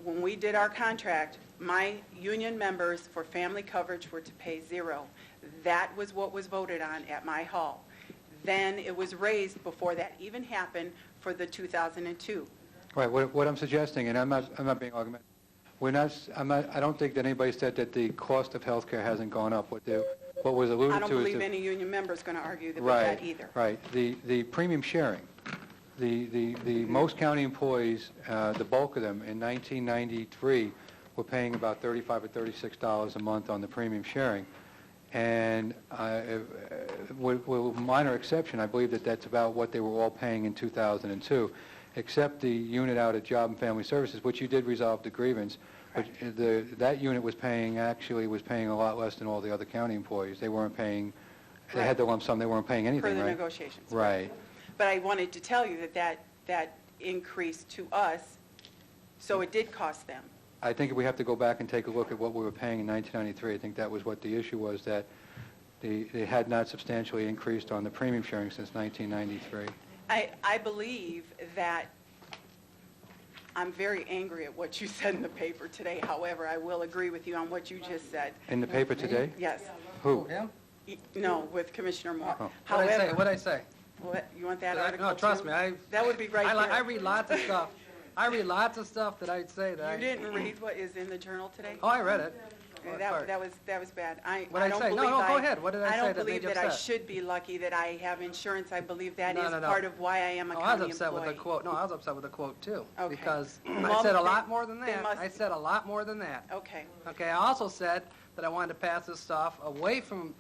When we did our contract, my union members for family coverage were to pay zero. That was what was voted on at my hall. Then it was raised before that even happened for the 2002. Right. What I'm suggesting, and I'm not being argumentative. I don't think that anybody said that the cost of health care hasn't gone up. What was alluded to is I don't believe any union member is going to argue with right, that either. Right. The premium sharing. The most county employees, the bulk of them in 1993 were paying about $35 or $36 a month on the premium sharing. And with a minor exception, I believe that that's about what they were all paying in 2002, except the unit out at Job and Family Services, which you did resolve the grievance. But that unit was paying a lot less than all the other county employees. They weren't paying. They had the lump sum. They weren't paying anything. For the right? negotiations. Right. But I wanted to tell you that increased to us, so it did cost them. I think we have to go back and take a look at what we were paying in 1993. I think that was what the issue was, that they had not substantially increased on the premium sharing since 1993. I believe that I'm very angry at what you said in the paper today. However, I will agree with you on what you just said. In the paper today? Yes. Who? Him? No, with Commissioner Moore. Oh. However, What'd I say? What, you want that article No, trust too? me, That would be right here. I read lots of stuff. I read lots of stuff that I'd say that You didn't read what is in the Journal today? Oh, I read it. Yeah, What part? that was bad. What'd I I don't say? No, believe no, go ahead. What did I say that don't believe made you that I upset? should be lucky that I have insurance. I believe that No, is no, no. part of why I am a Oh, I county was upset with employee. the quote. No, I was upset with the quote too. Okay. Because I Well, said a they- lot more than they that. must- I said a lot more than that. Okay. Okay, I also said that I wanted to pass this stuff away from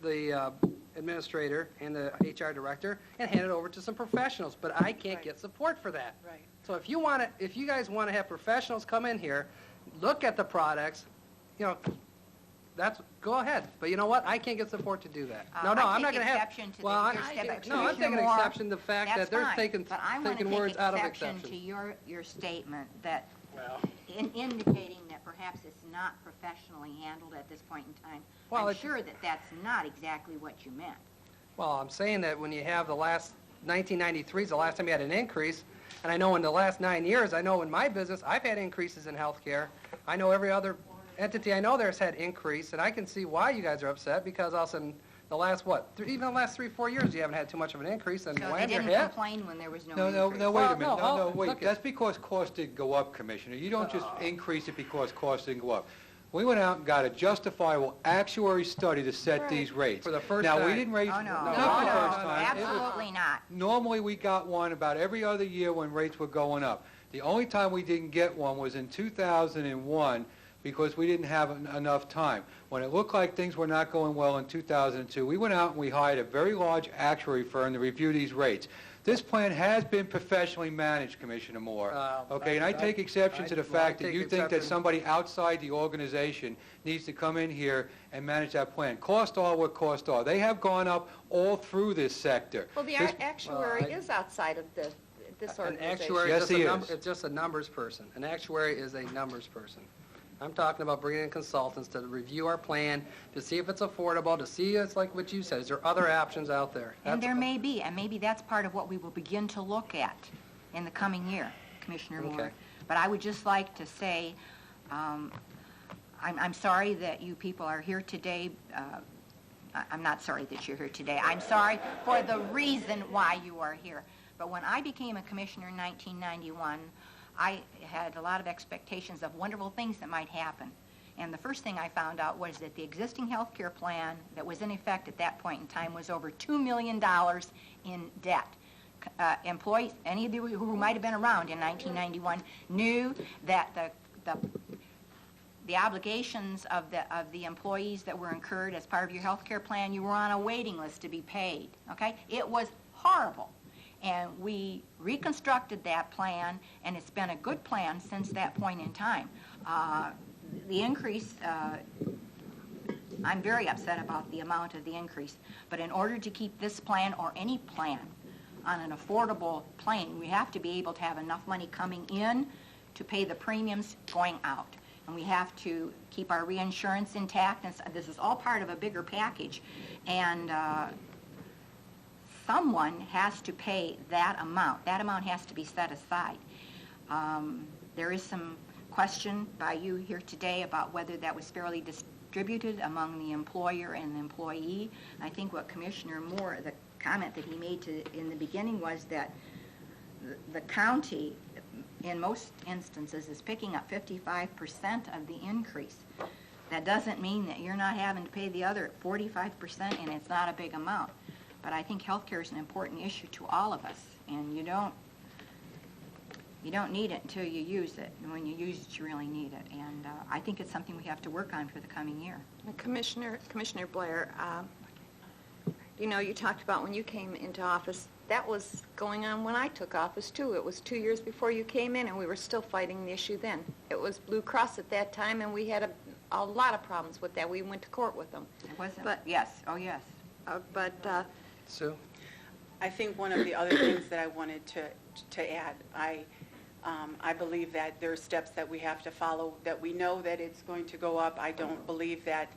the administrator and the HR director and hand it over to some professionals, but I can't Right. get support for that. Right. So if you guys want to have professionals come in here, look at the products, go ahead. But you know what? I can't get support to do that. No, I'm not going to have. I take exception to Well, your I'm statement. no, I'm taking Commissioner Moore, exception to the fact that that's they're fine, taking but I want to words take out of exception exception. to your statement that Well, indicating that perhaps it's not professionally handled at this point in time. Well, I'm sure that that's not exactly what you meant. Well, I'm saying that when you have 1993 is the last time you had an increase, and I know in the last 9 years, I know in my business, I've had increases in health care. I know every other entity I know there's had increase, and I can see why you guys are upset, because all of a sudden, the last, even the last 3-4 years, you haven't had too much of an increase, and So they wham, you're didn't hit. complain when there was no No, increase? wait a Well, minute. no, Wait. look at- That's because costs didn't go up, Commissioner. You don't just increase it because costs didn't go up. We went out and got a justifiable actuary study to set these rates. For the first Now, we time. didn't raise... Oh, no, not no, the no, first time. It was- absolutely not. Normally, we got one about every other year when rates were going up. The only time we didn't get one was in 2001 because we didn't have enough time. When it looked like things were not going well in 2002, we went out and we hired a very large actuary firm to review these rates. This plan has been professionally managed, Commissioner Moore. Okay, and I take exception to the fact that you think that somebody outside the organization needs to come in here and manage that plan. Costs are what costs are. They have gone up all through this sector. Well, the actuary is outside of this An organization. actuary Yes, is he just is. it's just a numbers person. An actuary is a numbers person. I'm talking about bringing in consultants to review our plan, to see if it's affordable, to see it's like what you said. Is there other options out there? And there may be, and maybe that's part of what we will begin to look at in the coming year, Commissioner Moore. Okay. But I would just like to say, I'm sorry that you people are here today. I'm not sorry that you're here today. I'm sorry for the reason why you are here. But when I became a commissioner in 1991, I had a lot of expectations of wonderful things that might happen. And the first thing I found out was that the existing health care plan that was in effect at that point in time was over $2 million in debt. Employees, any of you who might have been around in 1991, knew that the obligations of the employees that were incurred as part of your health care plan, you were on a waiting list to be paid, okay? It was horrible. And we reconstructed that plan, and it's been a good plan since that point in time. The increase, I'm very upset about the amount of the increase, but in order to keep this plan or any plan on an affordable plane, we have to be able to have enough money coming in to pay the premiums going out. And we have to keep our reinsurance intact, and this is all part of a bigger package. And someone has to pay that amount. That amount has to be set aside. There is some question by you here today about whether that was fairly distributed among the employer and the employee. I think what Commissioner Moore, the comment that he made in the beginning was that the county, in most instances, is picking up 55% of the increase. That doesn't mean that you're not having to pay the other 45%, and it's not a big amount. But I think health care is an important issue to all of us, and you don't need it until you use it. And when you use it, you really need it. And I think it's something we have to work on for the coming year. Commissioner Blair, you talked about when you came into office. That was going on when I took office, too. It was 2 years before you came in, and we were still fighting the issue then. It was Blue Cross at that time, and we had a lot of problems with that. We went to court with them. It wasn't? But, yes. Oh, yes. Sue? I think one of the other things that I wanted to add, I believe that there are steps that we have to follow, that we know that it's going to go up. I don't believe that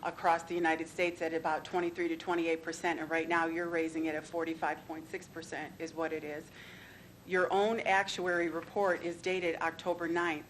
across the United States at about 23 to 28%, and right now you're raising it at 45.6% is what it is. Your own actuary report is dated October 9th.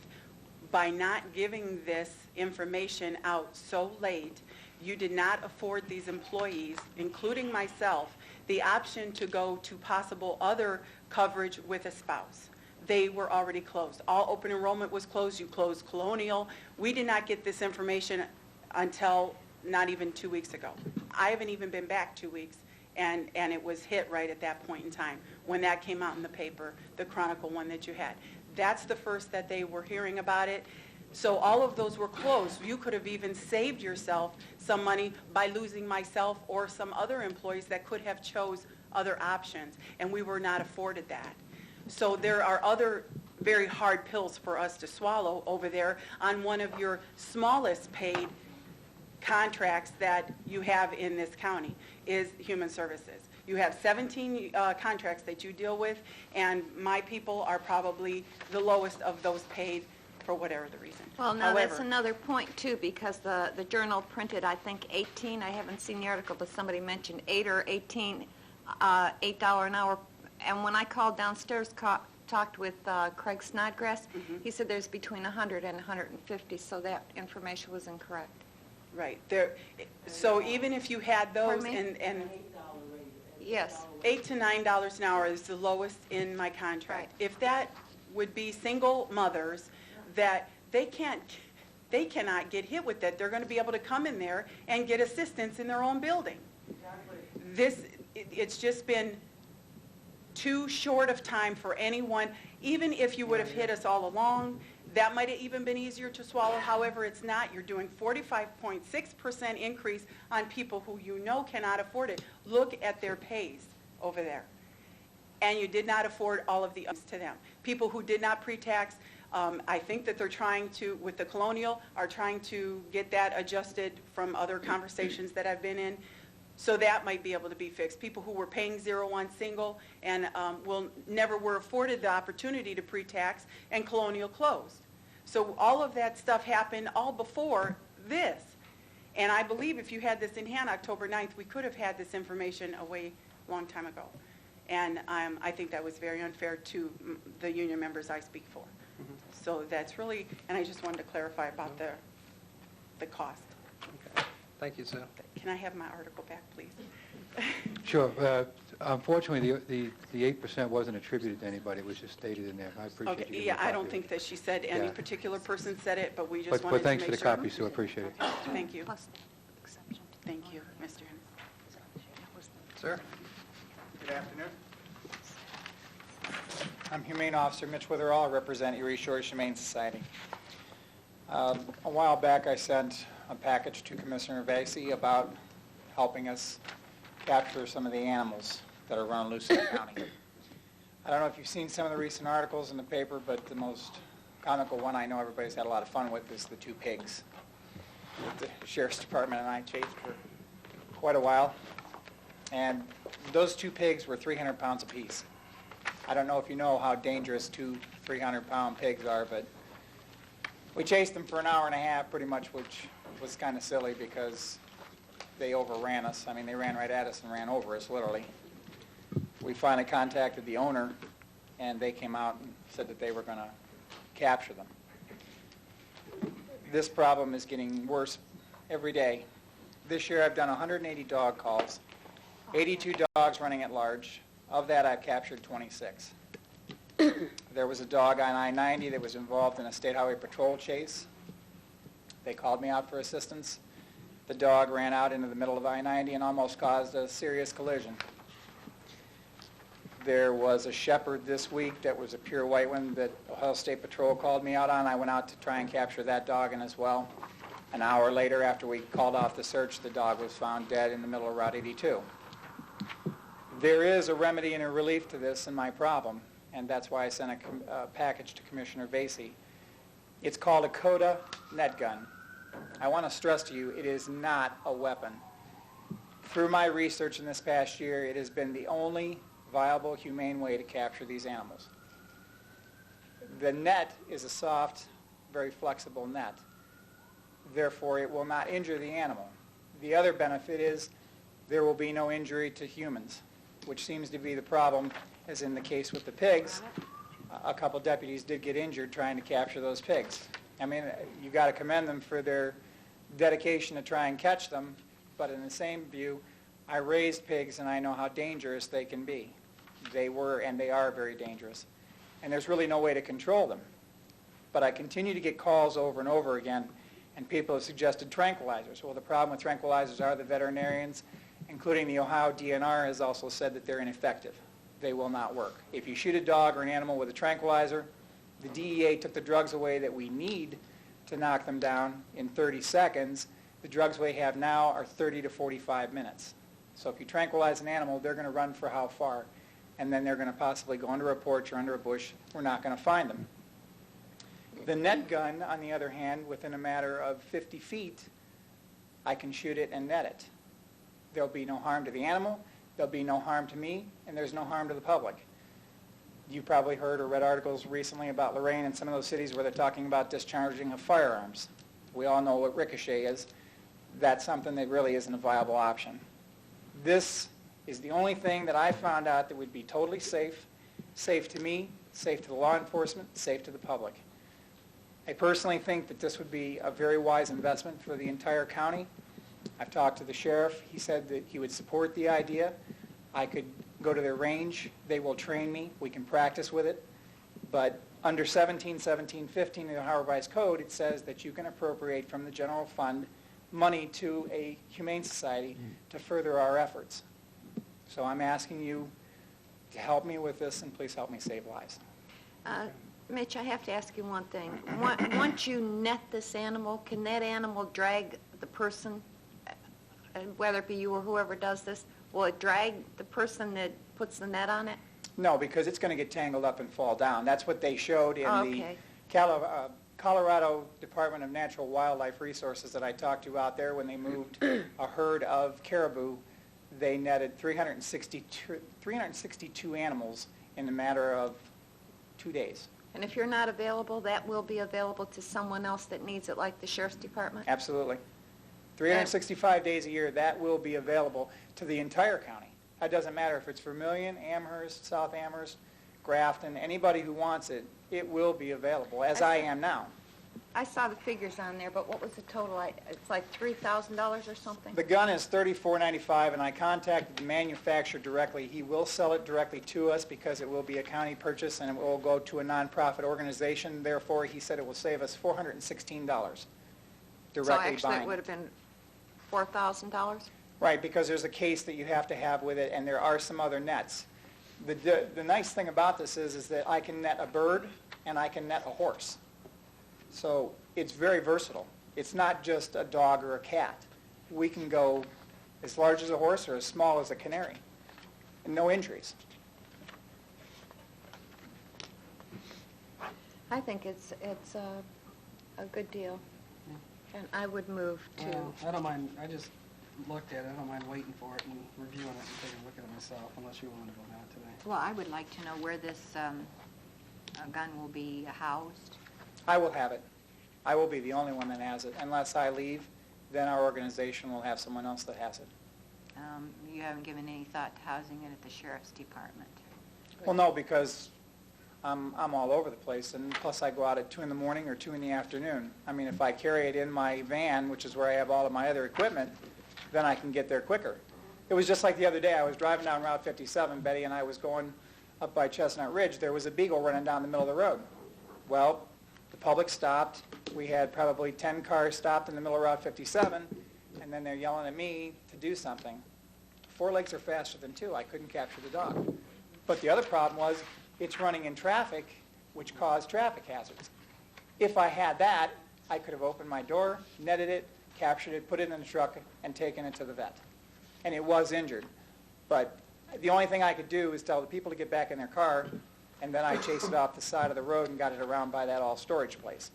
By not giving this information out so late, you did not afford these employees, including myself, the option to go to possible other coverage with a spouse. They were already closed. All open enrollment was closed. You closed Colonial. We did not get this information until not even 2 weeks ago. I haven't even been back 2 weeks, and it was hit right at that point in time when that came out in the paper, the Chronicle one that you had. That's the first that they were hearing about it. So all of those were closed. You could have even saved yourself some money by losing myself or some other employees that could have chose other options, and we were not afforded that. So there are other very hard pills for us to swallow over there on one of your smallest paid contracts that you have in this county is human services. You have 17 contracts that you deal with, and my people are probably the lowest of those paid for whatever the reason. Well, now However, that's another point, too, because the Journal printed, I think, 18, I haven't seen the article, but somebody mentioned 8 or 18, $8 an hour. And when I called downstairs, talked with Craig Snodgrass, he said there's between 100 and 150, so that information was incorrect. Right. So even if you had those Pardon me? and Yes. $8 to $9 an hour is the lowest in my contract. Right. If that would be single mothers that they cannot get hit with that, they're going to be able to come in there and get assistance in their own building. It's just been too short of time for anyone. Even if you would have hit us all along, that might have even been easier to swallow. However, it's not. You're doing 45.6% increase on people who you know cannot afford it. Look at their pays over there. And you did not afford all of the others to them. People who did not pre-tax, I think that they're trying to, with the Colonial, are trying to get that adjusted from other conversations that I've been in. So that might be able to be fixed. People who were paying 0-1 single and never were afforded the opportunity to pre-tax, and Colonial closed. So all of that stuff happened all before this. And I believe if you had this in hand October 9th, we could have had this information a long time ago. And I think that was very unfair to the union members I speak for. So that's really, and I just wanted to clarify about the cost. Okay. Thank you, Sue. Can I have my article back, please? Sure. Unfortunately, the 8% wasn't attributed to anybody. It was just stated in there. I appreciate you Okay, giving me yeah, a copy I don't of it. think that she said any Yeah. particular person said it, but we just wanted to But make sure. thanks for the copy, Sue. I appreciate it. Thank you. Plus the exception to Thank you, Mr. Henry. Sir? Good afternoon. I'm Humane Officer Mitch Witherall. I represent Erie Shores Humane Society. A while back, I sent a package to Commissioner Vasey about helping us capture some of the animals that are running loose in the county. I don't know if you've seen some of the recent articles in the paper, but the most comical one I know everybody's had a lot of fun with is the 2 pigs that the Sheriff's Department and I chased for quite a while. And those 2 pigs were 300 pounds apiece. I don't know if you know how dangerous 2 300-pound pigs are, but we chased them for an hour and a half pretty much, which was kind of silly because they overran us. I mean, they ran right at us and ran over us, literally. We finally contacted the owner, and they came out and said that they were going to capture them. This problem is getting worse every day. This year I've done 180 dog calls, 82 dogs running at large. Of that, I've captured 26. There was a dog on I-90 that was involved in a state highway patrol chase. They called me out for assistance. The dog ran out into the middle of I-90 and almost caused a serious collision. There was a shepherd this week that was a pure white one that Ohio State Patrol called me out on. I went out to try and capture that dog in as well. An hour later, after we called off the search, the dog was found dead in the middle of Route 82. There is a remedy and a relief to this and my problem, and that's why I sent a package to Commissioner Vasey. It's called a CODA net gun. I want to stress to you, it is not a weapon. Through my research in this past year, it has been the only viable, humane way to capture these animals. The net is a soft, very flexible net. Therefore, it will not injure the animal. The other benefit is there will be no injury to humans, which seems to be the problem, as in the case with the pigs. A couple deputies did get injured trying to capture those pigs. I mean, you got to commend them for their dedication to try and catch them, but in the same view, I raised pigs and I know how dangerous they can be. They were and they are very dangerous. And there's really no way to control them. But I continue to get calls over and over again, and people have suggested tranquilizers. Well, the problem with tranquilizers are the veterinarians, including the Ohio DNR, has also said that they're ineffective. They will not work. If you shoot a dog or an animal with a tranquilizer, the DEA took the drugs away that we need to knock them down in 30 seconds. The drugs we have now are 30 to 45 minutes. So if you tranquilize an animal, they're going to run for how far? And then they're going to possibly go under a porch or under a bush. We're not going to find them. The net gun, on the other hand, within a matter of 50 feet, I can shoot it and net it. There'll be no harm to the animal, there'll be no harm to me, and there's no harm to the public. You've probably heard or read articles recently about Lorain and some of those cities where they're talking about discharging of firearms. We all know what ricochet is. That's something that really isn't a viable option. This is the only thing that I found out that would be totally safe, safe to me, safe to the law enforcement, safe to the public. I personally think that this would be a very wise investment for the entire county. I've talked to the sheriff. He said that he would support the idea. I could go to their range. They will train me. We can practice with it. But under 171715 of the Ohio Revised Code, it says that you can appropriate from the general fund money to a humane society to further our efforts. So I'm asking you to help me with this, and please help me save lives. Mitch, I have to ask you one thing. Once you net this animal, can that animal drag the person, whether it be you or whoever does this, will it drag the person that puts the net on it? No, because it's going to get tangled up and fall down. That's what they showed in Okay. the Colorado Department of Natural Wildlife Resources that I talked to out there when they moved a herd of caribou. They netted 362 animals in a matter of 2 days. And if you're not available, that will be available to someone else that needs it, like the sheriff's department? Absolutely. 365 days a year, that will be available to the entire county. It doesn't matter if it's Vermilion, Amherst, South Amherst, Grafton, anybody who wants it, it will be available, as I am now. I saw the figures on there, but what was the total? It's like $3,000 or something? The gun is $34.95, and I contacted the manufacturer directly. He will sell it directly to us because it will be a county purchase and it will go to a nonprofit organization. Therefore, he said it will save us $416 directly So actually buying it would have been $4,000? Right, because there's a case that you have to have with it, and there are some other nets. The nice thing about this is that I can net a bird and I can net a horse. So it's very versatile. It's not just a dog or a cat. We can go as large as a horse or as small as a canary, and no injuries. I think it's a good deal. And I would move to... I don't mind, I just looked at it, I don't mind waiting for it and reviewing it and taking a look at it myself, unless you want to go now today. Well, I would like to know where this gun will be housed. I will have it. I will be the only one that has it. Unless I leave, then our organization will have someone else that has it. You haven't given any thought to housing it at the sheriff's department. Well, no, because I'm all over the place, and plus I go out at 2 in the morning or 2 in the afternoon. I mean, if I carry it in my van, which is where I have all of my other equipment, then I can get there quicker. It was just like the other day. I was driving down Route 57, Betty and I was going up by Chestnut Ridge. There was a beagle running down the middle of the road. Well, the public stopped. We had probably 10 cars stopped in the middle of Route 57, and then they're yelling at me to do something. 4 legs are faster than 2. I couldn't capture the dog. But the other problem was it's running in traffic, which caused traffic hazards. If I had that, I could have opened my door, netted it, captured it, put it in the truck, and taken it to the vet. And it was injured. But the only thing I could do is tell the people to get back in their car, and then I chased it off the side of the road and got it around by that all storage place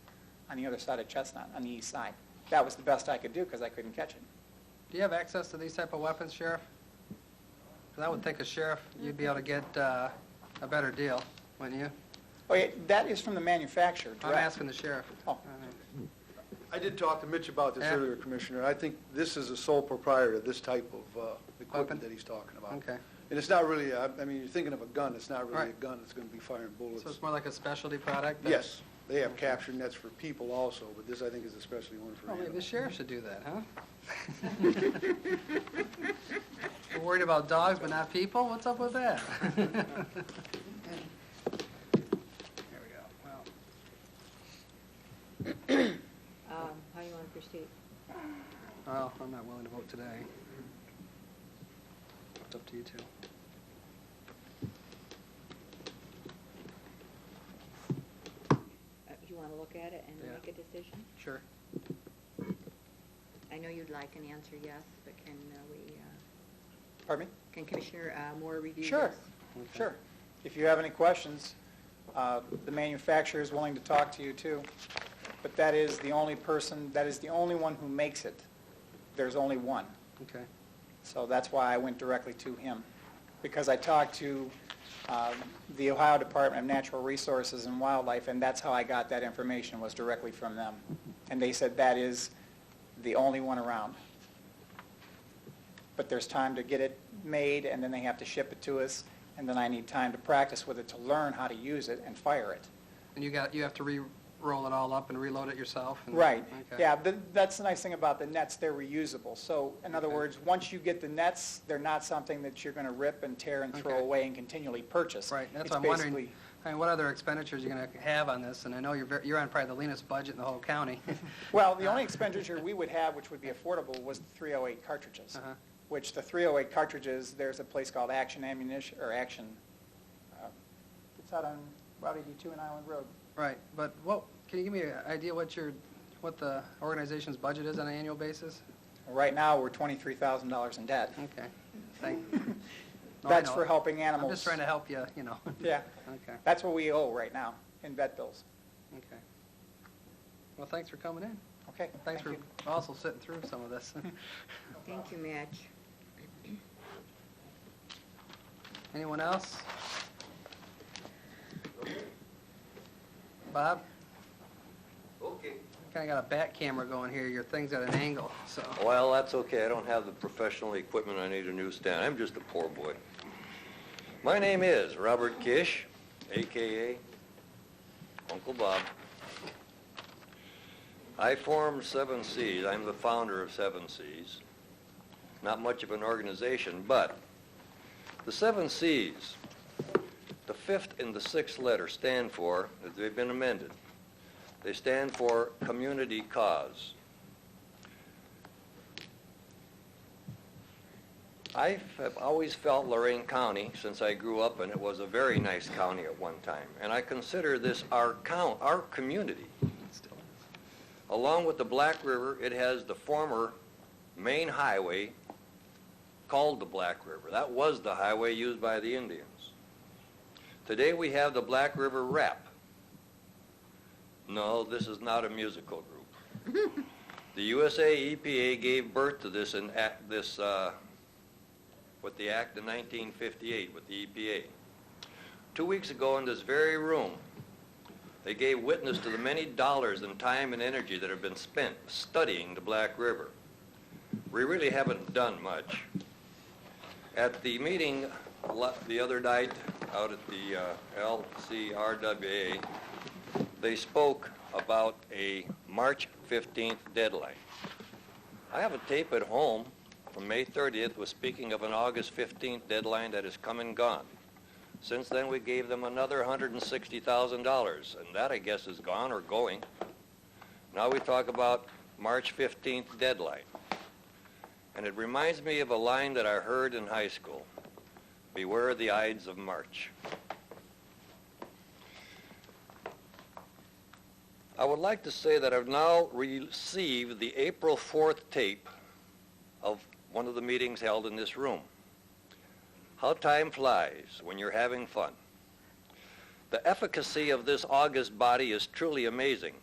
on the other side of Chestnut, on the east side. That was the best I could do because I couldn't catch it. Do you have access to these type of weapons, Sheriff? Because I would think as Sheriff, you'd be able to get a better deal, wouldn't you? Oh, yeah, that is from the manufacturer, I'm direct. asking the Sheriff. Oh. I did talk to Mitch about this earlier, Commissioner. I think this is a sole proprietor of this type of equipment that he's talking about. Okay. And it's not really, I mean, you're thinking of a gun, it's not really Right. a gun that's going to be firing bullets. So it's more like a specialty product? Yes, They have capture nets for people also, but this, I think, is especially one for Well, maybe the animals. sheriff should do that, huh? We're worried about dogs but not people? What's up with that? There we go. Well, How do you want to proceed? well, I'm not willing to vote today. It's up to you two. You want to look at it and Yeah. make a decision? Sure. I know you'd like an answer yes, but can Pardon me? can Commissioner Moore review this? Sure, sure. If you have any questions, the manufacturer is willing to talk to you too, but that is the only person, that is the only one who makes it. There's only one. Okay. So that's why I went directly to him, because I talked to the Ohio Department of Natural Resources and Wildlife, and that's how I got that information, was directly from them. And they said that is the only one around. But there's time to get it made, and then they have to ship it to us, and then I need time to practice with it to learn how to use it and fire it. And you have to re-roll it all up and reload it yourself? And, Right. Okay. Yeah, that's the nice thing about the nets, they're reusable. So, in other words, once you get the nets, they're not something that you're going to rip and tear and throw Okay. away and continually purchase. Right, that's It's what I'm wondering. basically- I mean, what other expenditures you're going to have on this? And I know you're on probably the leanest budget in the whole county. Well, the only expenditure we would have, which would be affordable, was the 308 cartridges. Uh-huh. Which the 308 cartridges, there's a place called Action Ammunition, or Action, it's out on Route 82 and Island Road. Right, but can you give me an idea what the organization's budget is on an annual basis? Right now, we're $23,000 in debt. Okay, thank you. No, I That's know. for helping animals. I'm just trying to help you, you know. Yeah. Okay, That's what we owe right now in vet bills. okay. Well, thanks for coming in. Okay. Thanks thank for you. also sitting through some of this. Thank you, Mitch. Anyone else? Bob? Okay. Kind of got a back camera going here. Your thing's at an angle, so. Well, that's okay. I don't have the professional equipment. I need a new stand. I'm just a poor boy. My name is Robert Kish, a.k.a. Uncle Bob. I formed 7Cs. I'm the founder of 7Cs. Not much of an organization, but the 7Cs, the fifth and the sixth letter stand for, they've been amended. They stand for community cause. I have always felt Lorain County, since I grew up in it, was a very nice county at one time. And I consider this our community. Along with the Black River, it has the former main highway called the Black River. That was the highway used by the Indians. Today we have the Black River Rap. No, this is not a musical group. The USA EPA gave birth to this with the act in 1958 with the EPA. 2 weeks ago in this very room, they gave witness to the many dollars and time and energy that have been spent studying the Black River. We really haven't done much. At the meeting the other night out at the LCRWA, they spoke about a March 15th deadline. I have a tape at home from May 30th was speaking of an August 15th deadline that has come and gone. Since then, we gave them another $160,000, and that, I guess, is gone or going. Now we talk about March 15th deadline. And it reminds me of a line that I heard in high school. Beware the Ides of March. I would like to say that I've now received the April 4th tape of one of the meetings held in this room. How time flies when you're having fun. The efficacy of this august body is truly amazing.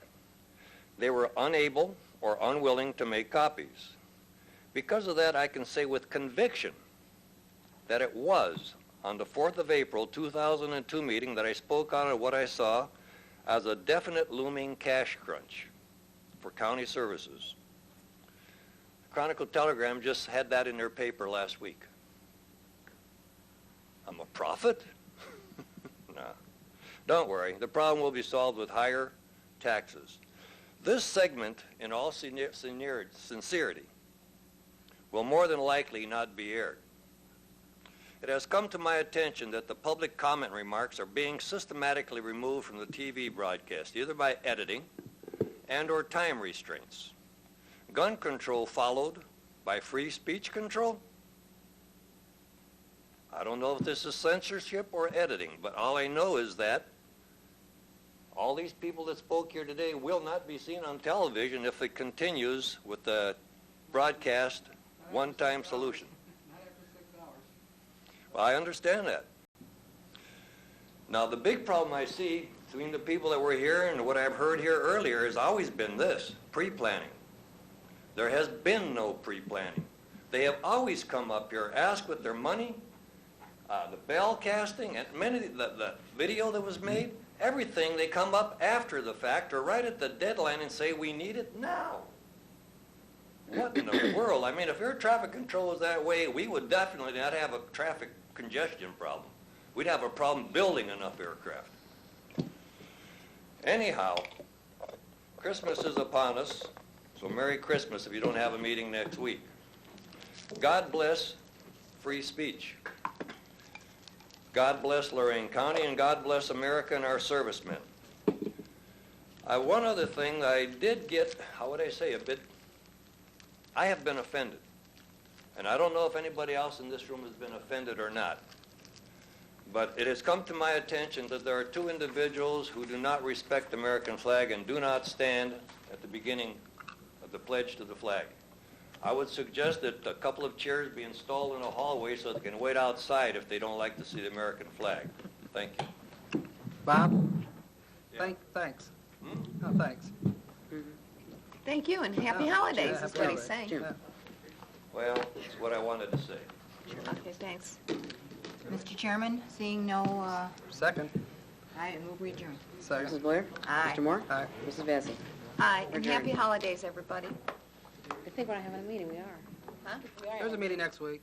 They were unable or unwilling to make copies. Because of that, I can say with conviction that it was on the 4th of April 2002 meeting that I spoke on what I saw as a definite looming cash crunch for county services. The Chronicle-Telegram just had that in their paper last week. I'm a prophet? No. Don't worry. The problem will be solved with higher taxes. This segment, in all sincerity, will more than likely not be aired. It has come to my attention that the public comment remarks are being systematically removed from the TV broadcast, either by editing and or time restraints. Gun control followed by free speech control? I don't know if this is censorship or editing, but all I know is that all these people that spoke here today will not be seen on television if it continues with the broadcast one-time solution. Well, I understand that. Now, the big problem I see between the people that were here and what I've heard here earlier has always been this, pre-planning. There has been no pre-planning. They have always come up here, asked with their money, the bell casting, and the video that was made, everything, they come up after the fact or right at the deadline and say, we need it now. What in the world? I mean, if air traffic control was that way, we would definitely not have a traffic congestion problem. We'd have a problem building enough aircraft. Anyhow, Christmas is upon us, so Merry Christmas if you don't have a meeting next week. God bless free speech. God bless Lorain County, and God bless America and our servicemen. One other thing, I did get, how would I say, I have been offended. And I don't know if anybody else in this room has been offended or not. But it has come to my attention that there are two individuals who do not respect the American flag and do not stand at the beginning of the pledge to the flag. I would suggest that a couple of chairs be installed in the hallway so they can wait outside if they don't like to see the American flag. Thank you. Bob? Yeah. Thanks. No, thanks. Thank you, and happy holidays is what he's saying. Yeah. Well, that's what I wanted to say. Okay, thanks. Mr. Chairman, seeing no, Second. I move we adjourn. Second. Mrs. Blair? Aye. Mr. Moore? Aye. Mrs. Vacy? Aye, and Adjourned. happy holidays, everybody. I think we're not having a meeting, we are. Huh? There's a meeting next week.